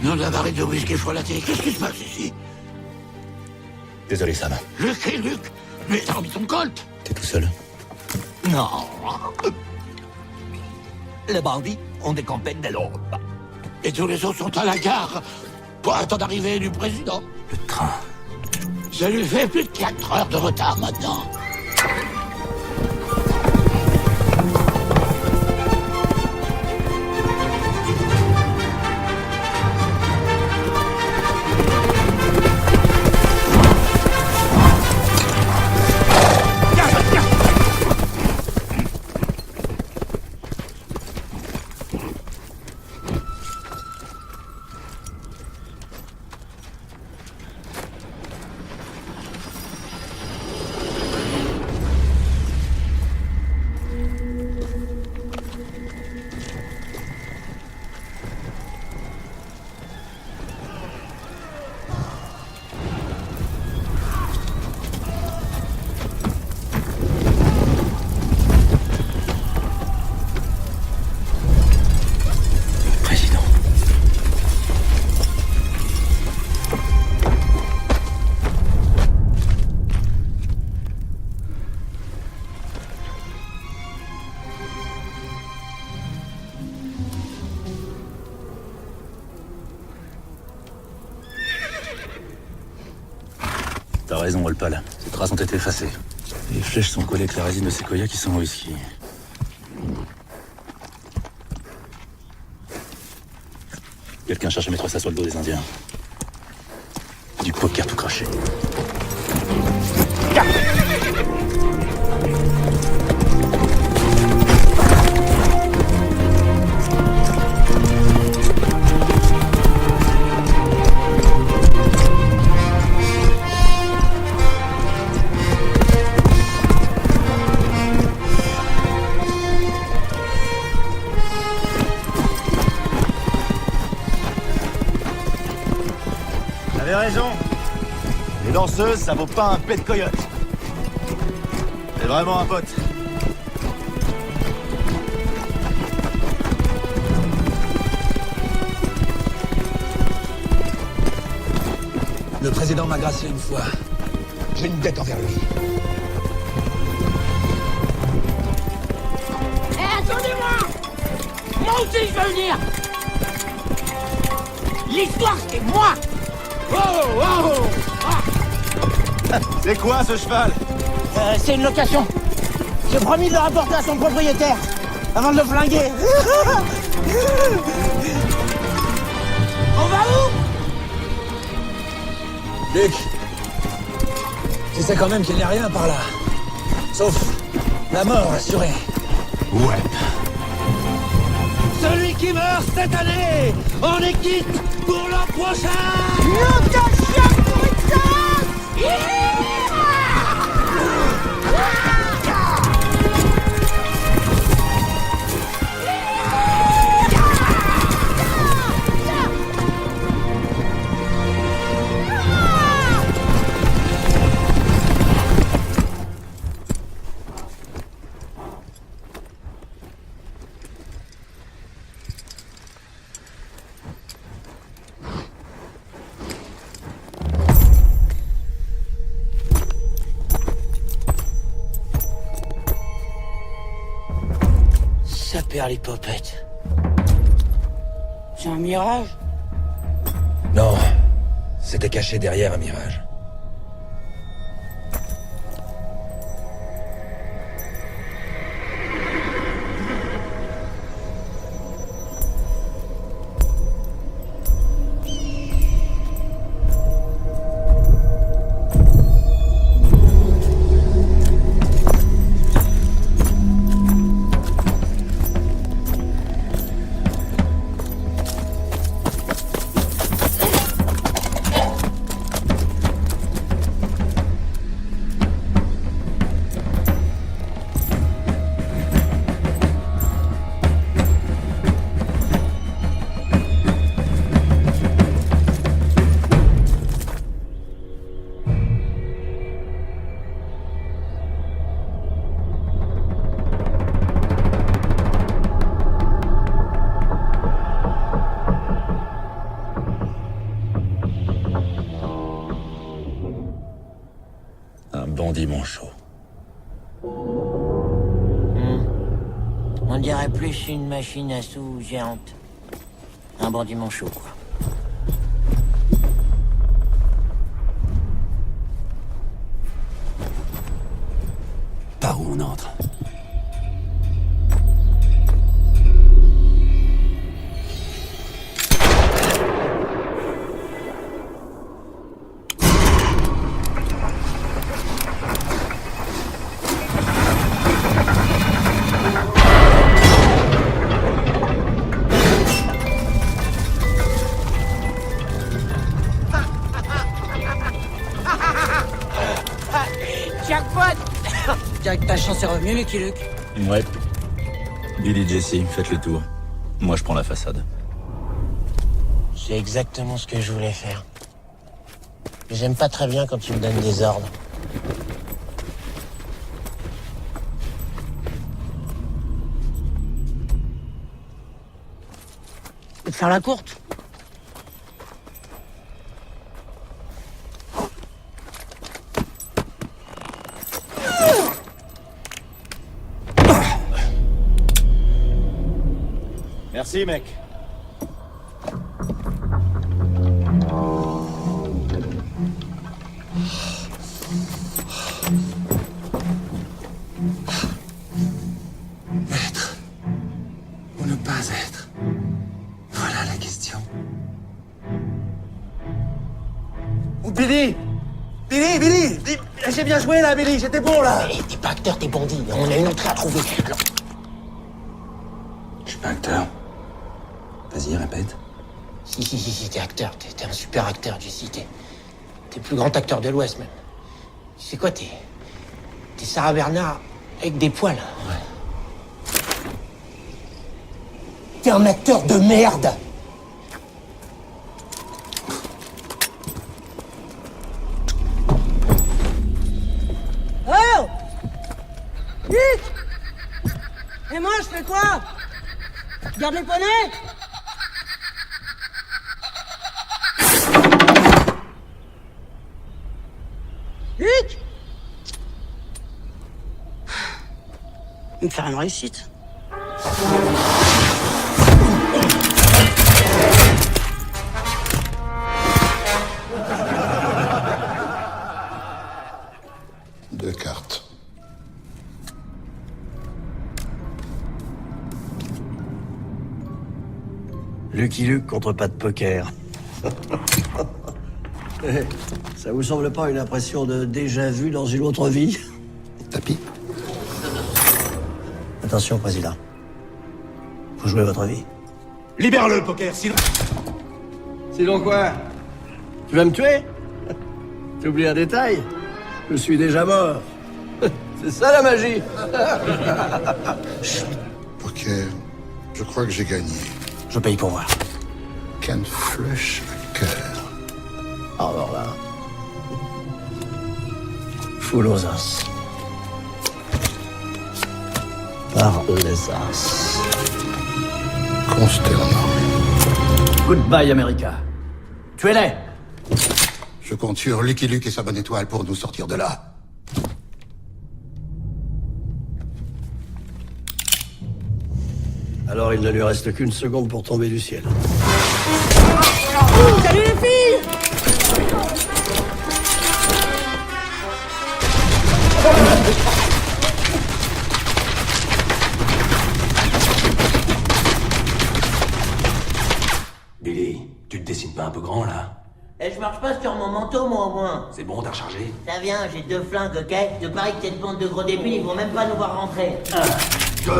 Nom d'un baril de whisky frelaté. Qu'est-ce qui se passe ici? Désolé, Sam. Luc, mais t'as remis ton colt? T'es tout seul? Non. Les bandits ont des campagnes de l'aube. Et tous les autres sont à la gare pour attendre l'arrivée du président. Le train. Ça lui fait plus de 4 heures de retard maintenant. T'as raison, Olpal. Ces traces ont été effacées. Les flèches sont collées avec la résine de séquoia qui sent le whisky. Quelqu'un cherche à mettre ça sur le dos des Indiens. Du poker tout craché. T'avais raison. Les danseuses, ça vaut pas un pet de coyote. C'est vraiment un pote. Le président m'a gracié une fois. J'ai une dette envers lui. Eh, attendez-moi! Moi aussi, je veux venir! L'histoire, c'est moi! C'est quoi ce cheval? C'est une location. J'ai promis de le rapporter à son propriétaire avant de le flinguer. On va où? Luc, tu sais quand même qu'il n'y a rien par là. Sauf la mort assurée. Ouais. Celui qui meurt cette année, on est quitte pour l'an prochain. Ça perd l'hypopète. C'est un mirage? Non, c'était caché derrière un mirage. Un bandit manchot. On dirait plus une machine à sous géante. Un bandit manchot, quoi. Par où on entre? Jackpot. Jack, ta chance est revenue, Lucky Luke. Ouais. Billy, Jesse, faites le tour. Moi, je prends la façade. C'est exactement ce que je voulais faire. J'aime pas très bien quand tu me donnes des ordres. De faire la courte. Merci, mec. Être ou ne pas être? Voilà la question. Oh, Billy! Billy! J'ai bien joué, là, Billy, j'étais bon, là! Mais t'es pas acteur, t'es bandit. On a une entrée à trouver. Alors... Je suis pas acteur. Vas-y, répète. Si, t'es acteur. T'es un super acteur, Jesse. T'es le plus grand acteur de l'Ouest, même. C'est quoi, t'es Sarah Bernard avec des poils. Ouais. T'es un acteur de merde. Oh! Luc! Et moi, je fais quoi? Je garde les poneys? Luc! Il me faire une réussite. Lucky Luke contre pas de poker. Ça vous semble pas une impression de déjà vu dans une autre vie? Tapis. Attention, président. Faut jouer votre vie. Libère-le, poker, sinon... Sinon quoi? Tu vas me tuer? T'oublies un détail? Je suis déjà mort. C'est ça la magie. Poker, je crois que j'ai gagné. Je paye pour voir. Canne flush à cœur. Alors là... Full aux as. Par les as. Consternant. Goodbye, America. Tuez-les! Je compte sur Lucky Luke et sa bonne étoile pour nous sortir de là. Alors il ne lui reste qu'une seconde pour tomber du ciel. Salut les filles! Billy, tu te dessines pas un peu grand, là? Eh, je marche pas sur mon manteau, moi, au moins. C'est bon, t'as rechargé? Ça vient, j'ai 2 flingues, ok? De pareil que cette bande de gros débiles, ils vont même pas nous voir rentrer. 2...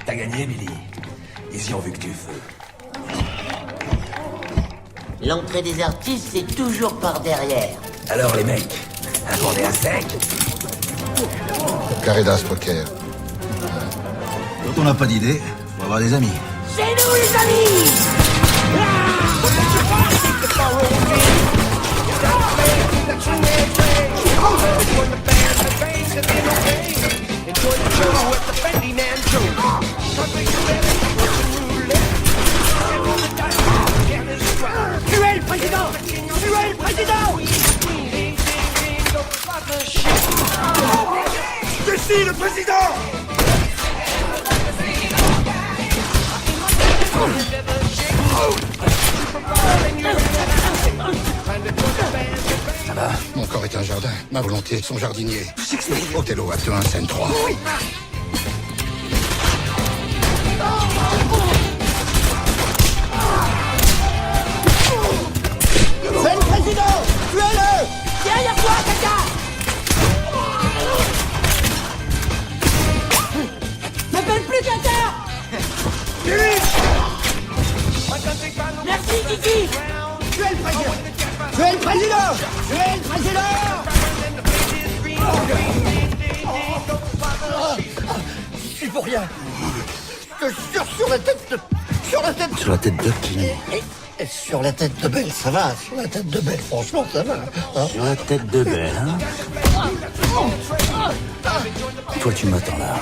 T'as gagné, Billy. Ils y ont vu que tu veux. L'entrée des artistes, c'est toujours par derrière. Alors, les mecs, un journée à sec? Caredas Poker. Quand on n'a pas d'idée, faut avoir des amis. C'est nous les amis! Tuez le président! Tuez le président! C'est qui le président? Ça va? Mon corps est un jardin, ma volonté son jardinier. Othello, acte 1, scène 3. C'est le président! Tuez-le! Derrière toi, caca! M'appelle plus caca! Merci, Kiki! Tuez le président! Tuez le président! Tuez le président! Je suis pour rien. Je suis sur la tête de... Sur la tête... Sur la tête de qui? Et sur la tête de Belle, ça va. Sur la tête de Belle, franchement, ça va. Hein? Sur la tête de Belle, hein? Toi, tu m'attends là.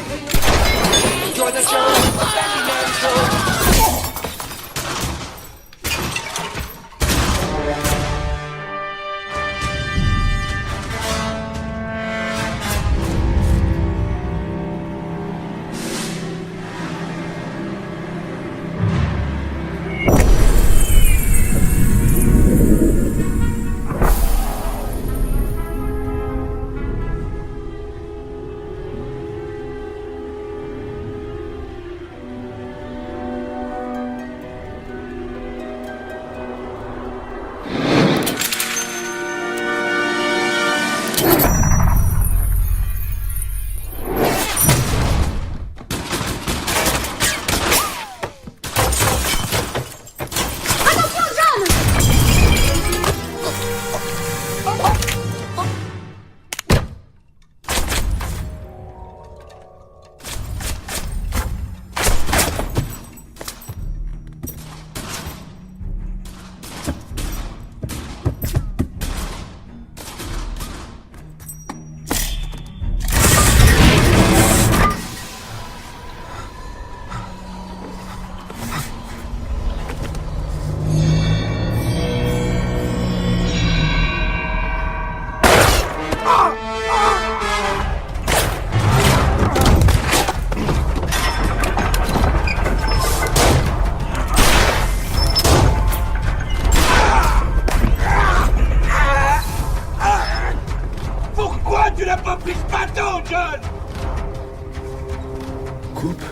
Coupe.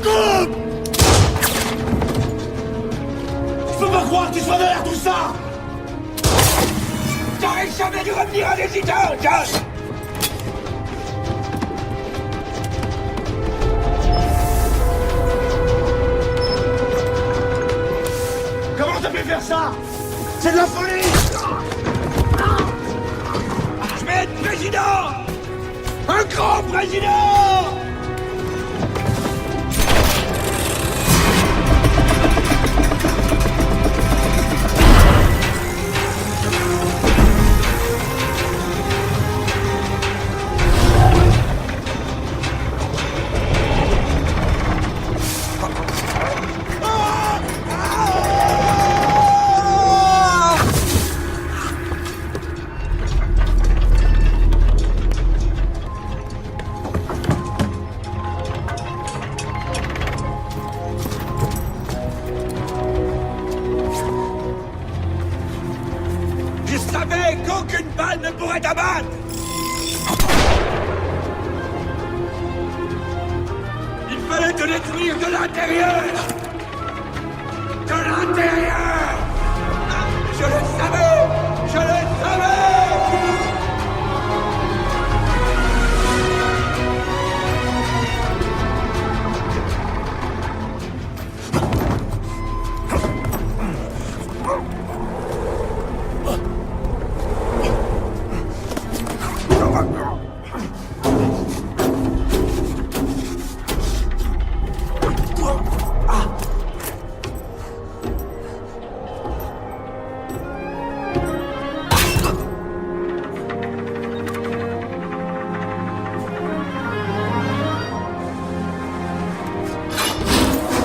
Coupe! Je peux pas croire que tu sois derrière tout ça! J'aurais jamais dû revenir à l'hésitant, John! Comment t'as pu faire ça? C'est de la folie! Je vais être président! Un grand président! Je savais qu'aucune balle ne pourrait t'abattre! Il fallait te détruire de l'intérieur! De l'intérieur! Je le savais! Je le savais!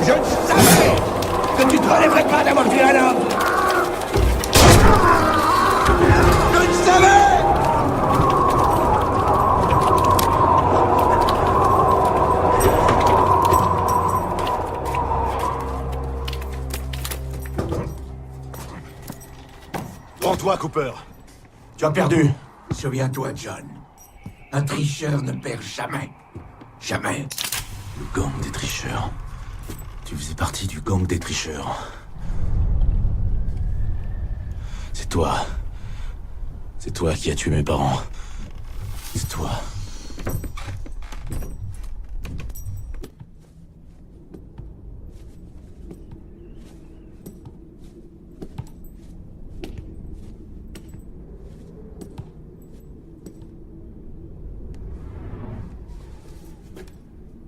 Je savais que tu ne te relèverais pas d'avoir tué un homme! Je le savais! Prends-toi, Cooper. Tu as perdu. Souviens-toi, John. Un tricheur ne perd jamais. Jamais. Le gang des tricheurs. Tu faisais partie du gang des tricheurs. C'est toi. C'est toi qui as tué mes parents. C'est toi.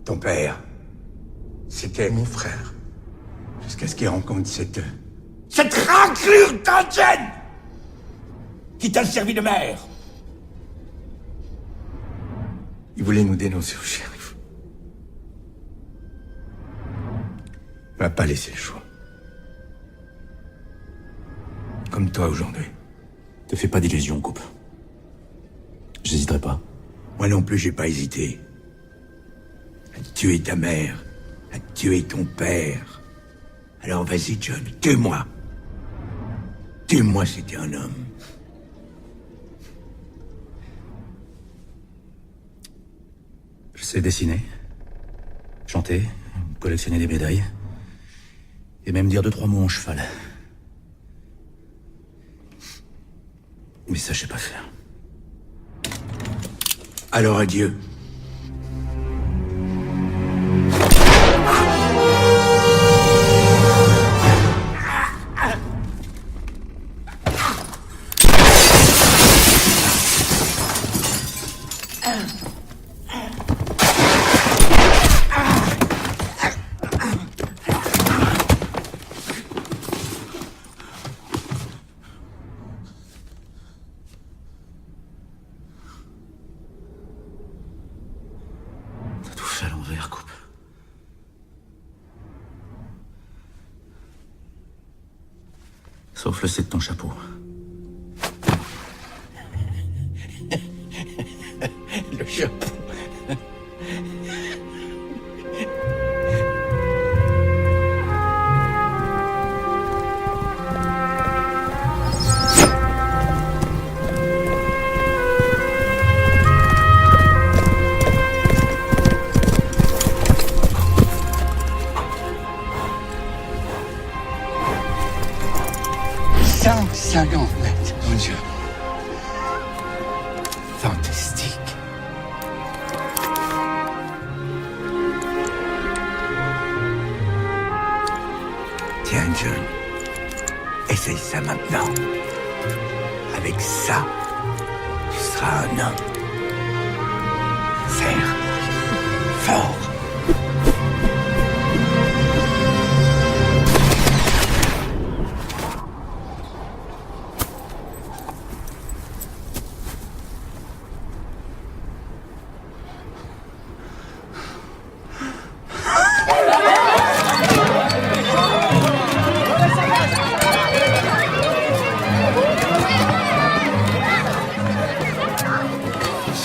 Ton père, c'était mon frère. Jusqu'à ce qu'il rencontre cette raclure d'indienne qui t'a servi de mère! Il voulait nous dénoncer au shérif. Il m'a pas laissé le choix. Comme toi aujourd'hui. Te fais pas d'illusions, Coupe. J'hésiterai pas. Moi non plus, j'ai pas hésité. À tuer ta mère, à tuer ton père. Alors vas-y, John, tue-moi. Tue-moi si t'es un homme. Je sais dessiner, chanter, collectionner des médailles, et même dire 2-3 mots en cheval. Mais ça, je sais pas faire. Alors adieu. T'as tout fait à l'envers, Coupe. Sauf le C de ton chapeau. Le chapeau. Fantastique. Tiens, John. Essaye ça maintenant. Avec ça, tu seras un homme. Serre. Fort.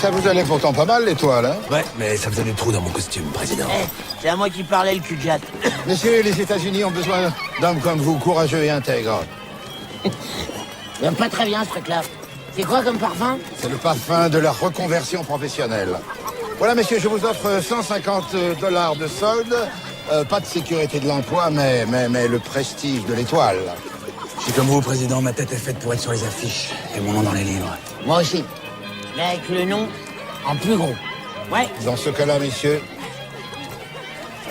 Ça vous allait pourtant pas mal, l'étoile, hein? Ouais, mais ça faisait du trou dans mon costume, président. C'est à moi qui parlais, le cul de jatte. Messieurs, les États-Unis ont besoin d'hommes comme vous, courageux et intègres. J'aime pas très bien ce truc-là. C'est quoi comme parfum? C'est le parfum de la reconversion professionnelle. Voilà, messieurs, je vous offre $150 de solde. Pas de sécurité de l'emploi, mais le prestige de l'étoile. Je suis comme vous, président, ma tête est faite pour être sur les affiches et mon nom dans les livres. Moi aussi. Mais avec le nom en plus gros. Ouais. Dans ce cas-là, messieurs,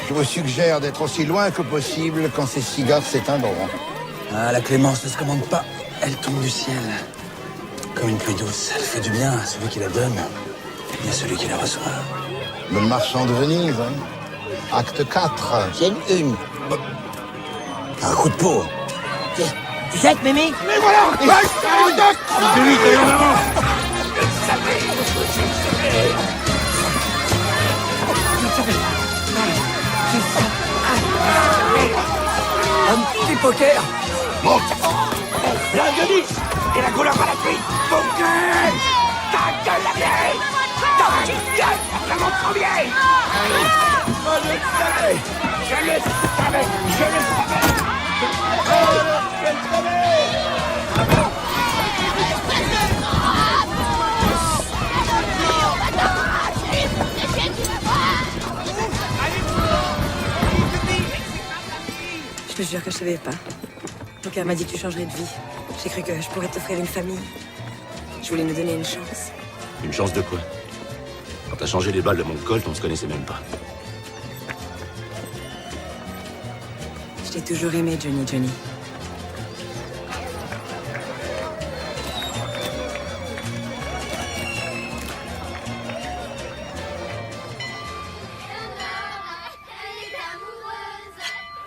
je vous suggère d'être aussi loin que possible quand ces cigares s'éteindront. Ah, la clémence ne se commande pas. Elle tombe du ciel. Comme une pluie douce. Elle fait du bien à celui qui la donne et à celui qui la reçoit. Le marchand de Venise, hein? Acte 4. C'est une. Un coup de peau. Tu sais que Mimi? Mais voilà! Un petit poker. Monte! La Denis! Et la couleur à la cuite! Mon gueule! Ta gueule, la vieille! Ta gueule, la montre vieille! Je le savais! Je le savais! Je le savais! Je te jure que je savais pas. Ton cœur m'a dit que tu changerais de vie. J'ai cru que je pourrais t'offrir une famille. Je voulais nous donner une chance. Une chance de quoi? Quand t'as changé les balles de mon Colt, on se connaissait même pas. Je t'ai toujours aimé, Johnny.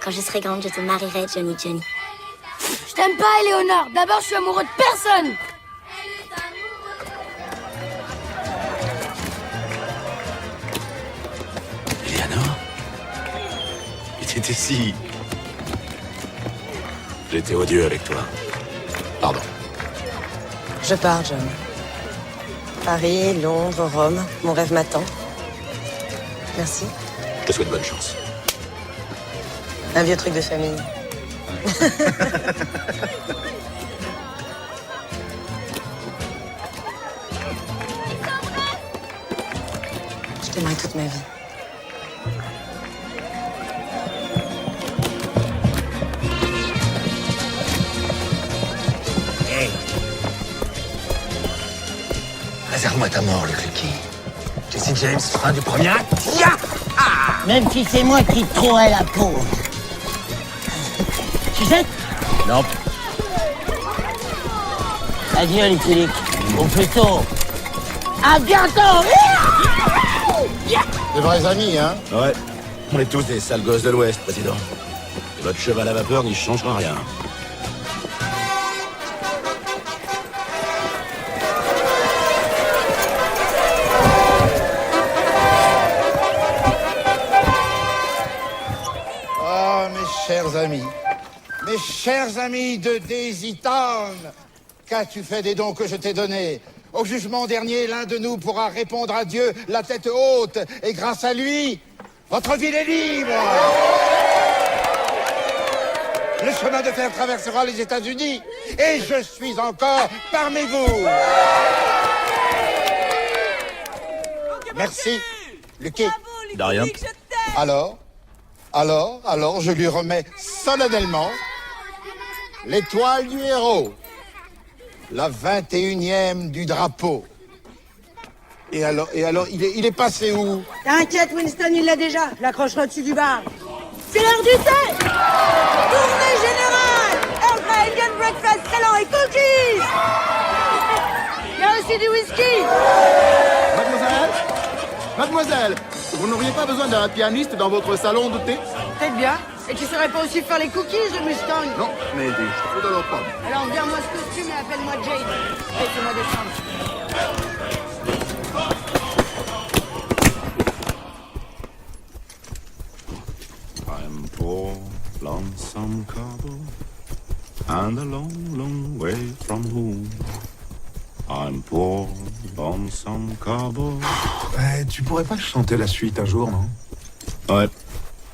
Quand je serai grande, je te marierai, Johnny. Je t'aime pas, Éléonore. D'abord, je suis amoureux de personne. Eleanor? Tu étais si... J'étais odieux avec toi. Pardon. Je pars, John. Paris, Londres, Rome. Mon rêve m'attend. Merci. Je te souhaite bonne chance. Un vieux truc de famille. Je t'aimerai toute ma vie. Hey. Réserve-moi ta mort, le cliquis. Jesse James, fin du premier acte. Ya! Même si c'est moi qui te trouverai la peau. Tu sais? Non. Adieu, les Kulik. Au plus tôt. À bientôt! Des vrais amis, hein? Ouais. On est tous des sales gosses de l'Ouest, président. Et votre cheval à vapeur n'y changera rien. Ah, mes chers amis de Daisy Town, qu'as-tu fait des dons que je t'ai donnés? Au jugement dernier, l'un de nous pourra répondre à Dieu la tête haute, et grâce à lui, votre ville est libre. Le chemin de fer traversera les États-Unis, et je suis encore parmi vous. Merci, Lucky. De rien. Alors, je lui remets solennellement l'étoile du héros, la 21e du drapeau. Et alors, il est passé où? T'inquiète, Winston, il l'a déjà. Je l'accrocherai au-dessus du bar. C'est l'heure du thé! Tournée générale! Earl Grey, Indian breakfast, salon et cookies! Il y a aussi du whisky! Mademoiselle, vous n'auriez pas besoin d'un pianiste dans votre salon de thé? Peut-être bien. Et tu saurais pas aussi faire les cookies, le Mustang? Non, mais des cheveux de l'autre. Alors viens-moi ce costume et appelle-moi Jade. Et fais-moi descendre. I'm poor, lonesome cowboy, and a long, long way from home. I'm poor, lonesome cowboy. Tu pourrais pas chanter la suite un jour, non? Ouais.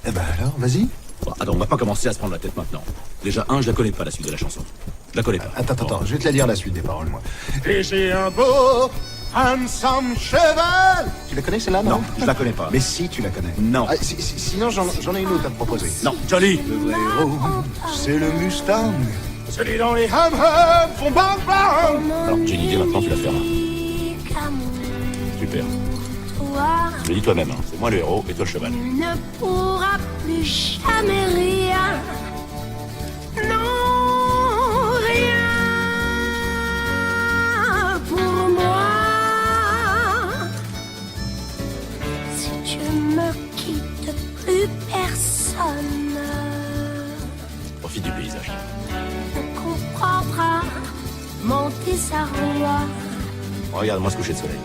Eh ben alors, vas-y. Bon, attends, on va pas commencer à se prendre la tête maintenant. Déjà, je la connais pas, la suite de la chanson. Je la connais pas. Attends, je vais te la dire la suite des paroles, moi. Et j'ai un beau, handsome cheval. Tu la connais celle-là, non? Non, je la connais pas. Mais si, tu la connais. Non. Ah, sinon, j'en ai une autre à te proposer. Non, Jolie. Le vrai héros, c'est le Mustang. Celui dont les ham-hams font bang bang. Alors, j'ai une idée, maintenant tu la feras. Super. Je le dis toi-même, hein. C'est moi le héros et toi le cheval. Ne pourra plus jamais rien. Non, rien pour moi. Si tu me quittes, plus personne Profite du paysage. ne comprendra mon désarroi. Regarde-moi ce coucher de soleil.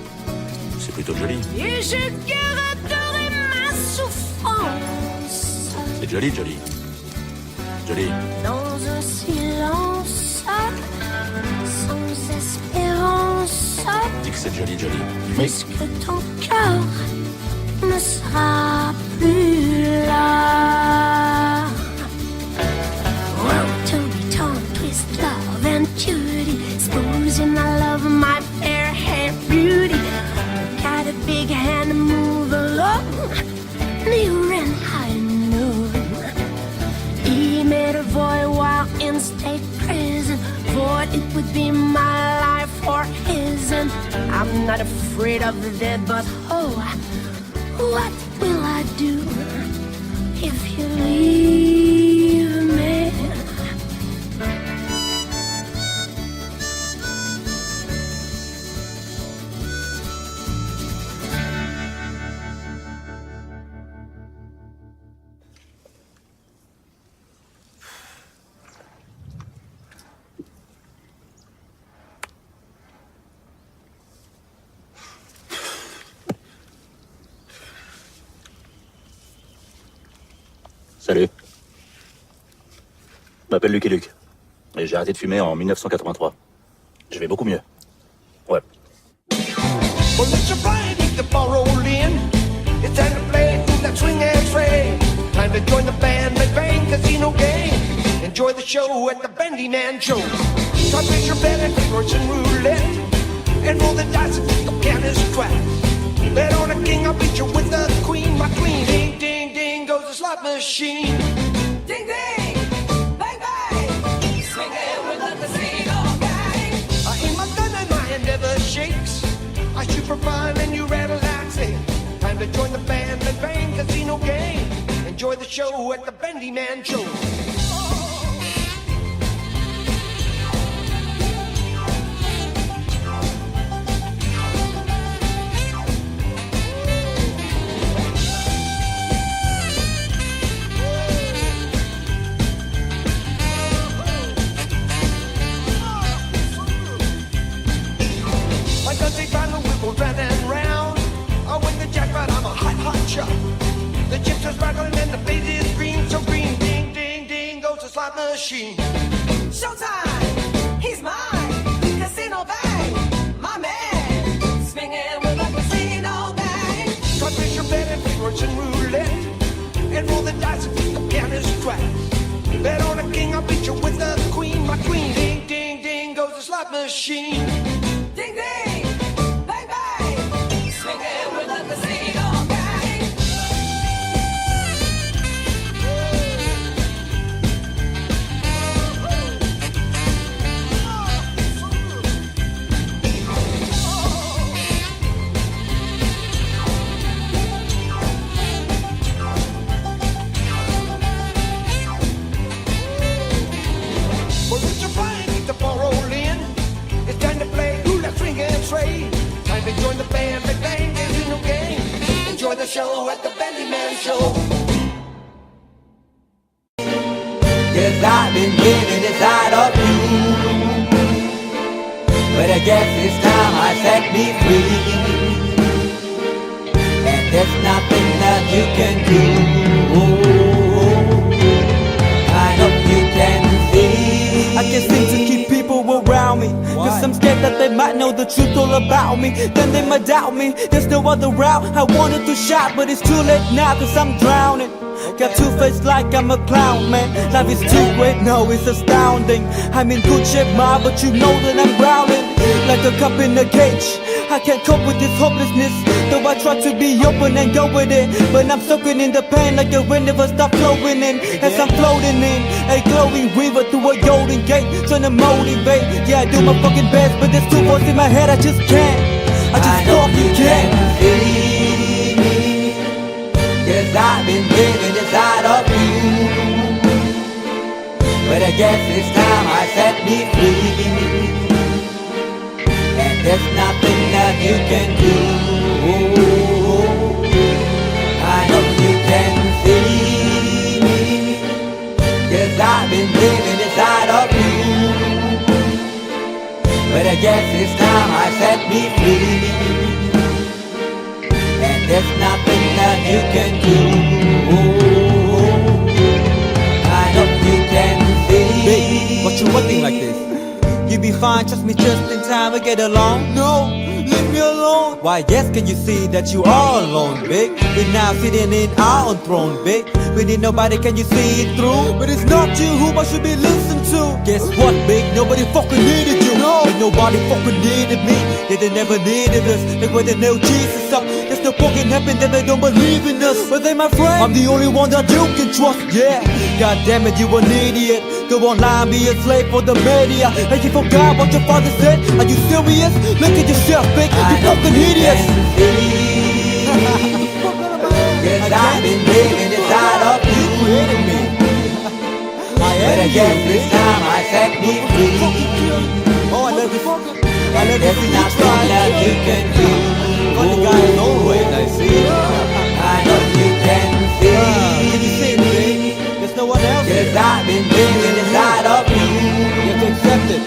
C'est plutôt joli. Et je garderai ma souffrance C'est joli, Jolie. Jolie. dans un silence sans espérance. Dis que c'est joli, Jolie. Puisque ton cœur ne sera plus là. Woe to be torn, twist, love and duty, exposing I love my fair hair beauty. Got a big hand to move along, near and high noon. He made a void while in state prison. Void, it would be my life or his. And I'm not afraid of the dead, but oh, what will I do if you leave me? Salut. Je m'appelle Lucky Luke. Et j'ai arrêté de fumer en 1983. Je vais beaucoup mieux. Ouais. Well, let your brain keep the ball rolling. It's time to play through that swing and sway. Time to join the band, McBain Casino game. Enjoy the show at the Bendy Man Show. Try place your bet at Russian roulette. And roll the dice and take the pianist track. Bet on a king, I'll beat you with a queen. My queen, ding, ding, ding, goes the slot machine. Ding, ding, bang, bang. Swinging with the casino gang. I aim my gun and my hand never shakes. I shoot for fun and you rattle like snake. Time to join the band, McBain Casino game. Enjoy the show at the Bendy Man Show. My guns they battle, we go round and round. I win the jackpot, I'm a hot, hot shot. The chips are sparkling and the base is green, so green. Ding, ding, ding, goes the slot machine. Showtime, he's mine. Casino bang, my man. Swinging with a casino bang. Try to place your bet and play Russian roulette. And roll the dice and keep the pianist track. Bet on a king, I'll beat you with a queen, my queen. Ding, ding, ding, goes the slot machine. Ding, ding, bang, bang. Swinging with a casino bang. the show at the Benny Man Show. Yes, I've been living inside of you, but I guess it's time I set me free, and there's nothing that you can do. I hope you can see. I can't seem to keep people around me, cause I'm scared that they might know the truth all about me. Then they might doubt me, there's no other route. I wanted to shout, but it's too late now, cause I'm drowning. Got two-faced like I'm a clown, man. Life is too great, no, it's astounding. I'm in good shape, ma, but you know that I'm drowning like a cup in a cage. I can't cope with this hopelessness, though I try to be open and go with it, but I'm soaking in the pain like the wind never stop flowing in. As I'm floating in a glowing river through a golden gate, trying to motivate. Yeah, I do my fucking best, but there's two voices in my head, I just can't. I just fucking can't. Yes, I've been living inside of you, but I guess it's time I set me free, and there's nothing that you can do. I hope you can see me. Yes, I've been living inside of you, but I guess it's time I set me free, there's nothing that you can do. I hope you can see. Babe, what you acting like this? You be fine, trust me, just in time to get along. No, leave me alone. Why, yes, can you see that you are alone, babe? We're now sitting in our own throne, babe. We need nobody, can you see it through? But it's not you who I should be listening to. Guess what, babe? Nobody fucking needed you. No, and nobody fucking needed me. Yeah, they never needed us. Like when they nailed Jesus up, there's no fucking heaven that they don't believe in us. But they my friend, I'm the only one that you can trust. Yeah, god damn it, you an idiot. Go online, be a slave for the media. And you forgot what your father said. Are you serious? Look at yourself, babe. You fucking idiots. Yes, I've been living inside of you, but I guess this time I set me free. Oh, I love you. There's nothing that you can do. Got the guy is always I see. I know you can see. Can you see me, babe? There's no one else. Yes, I've been living inside of you. You have to accept it.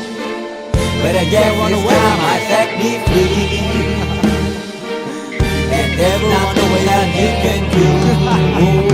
But I guess this time I set me free. And there's nothing that you can do.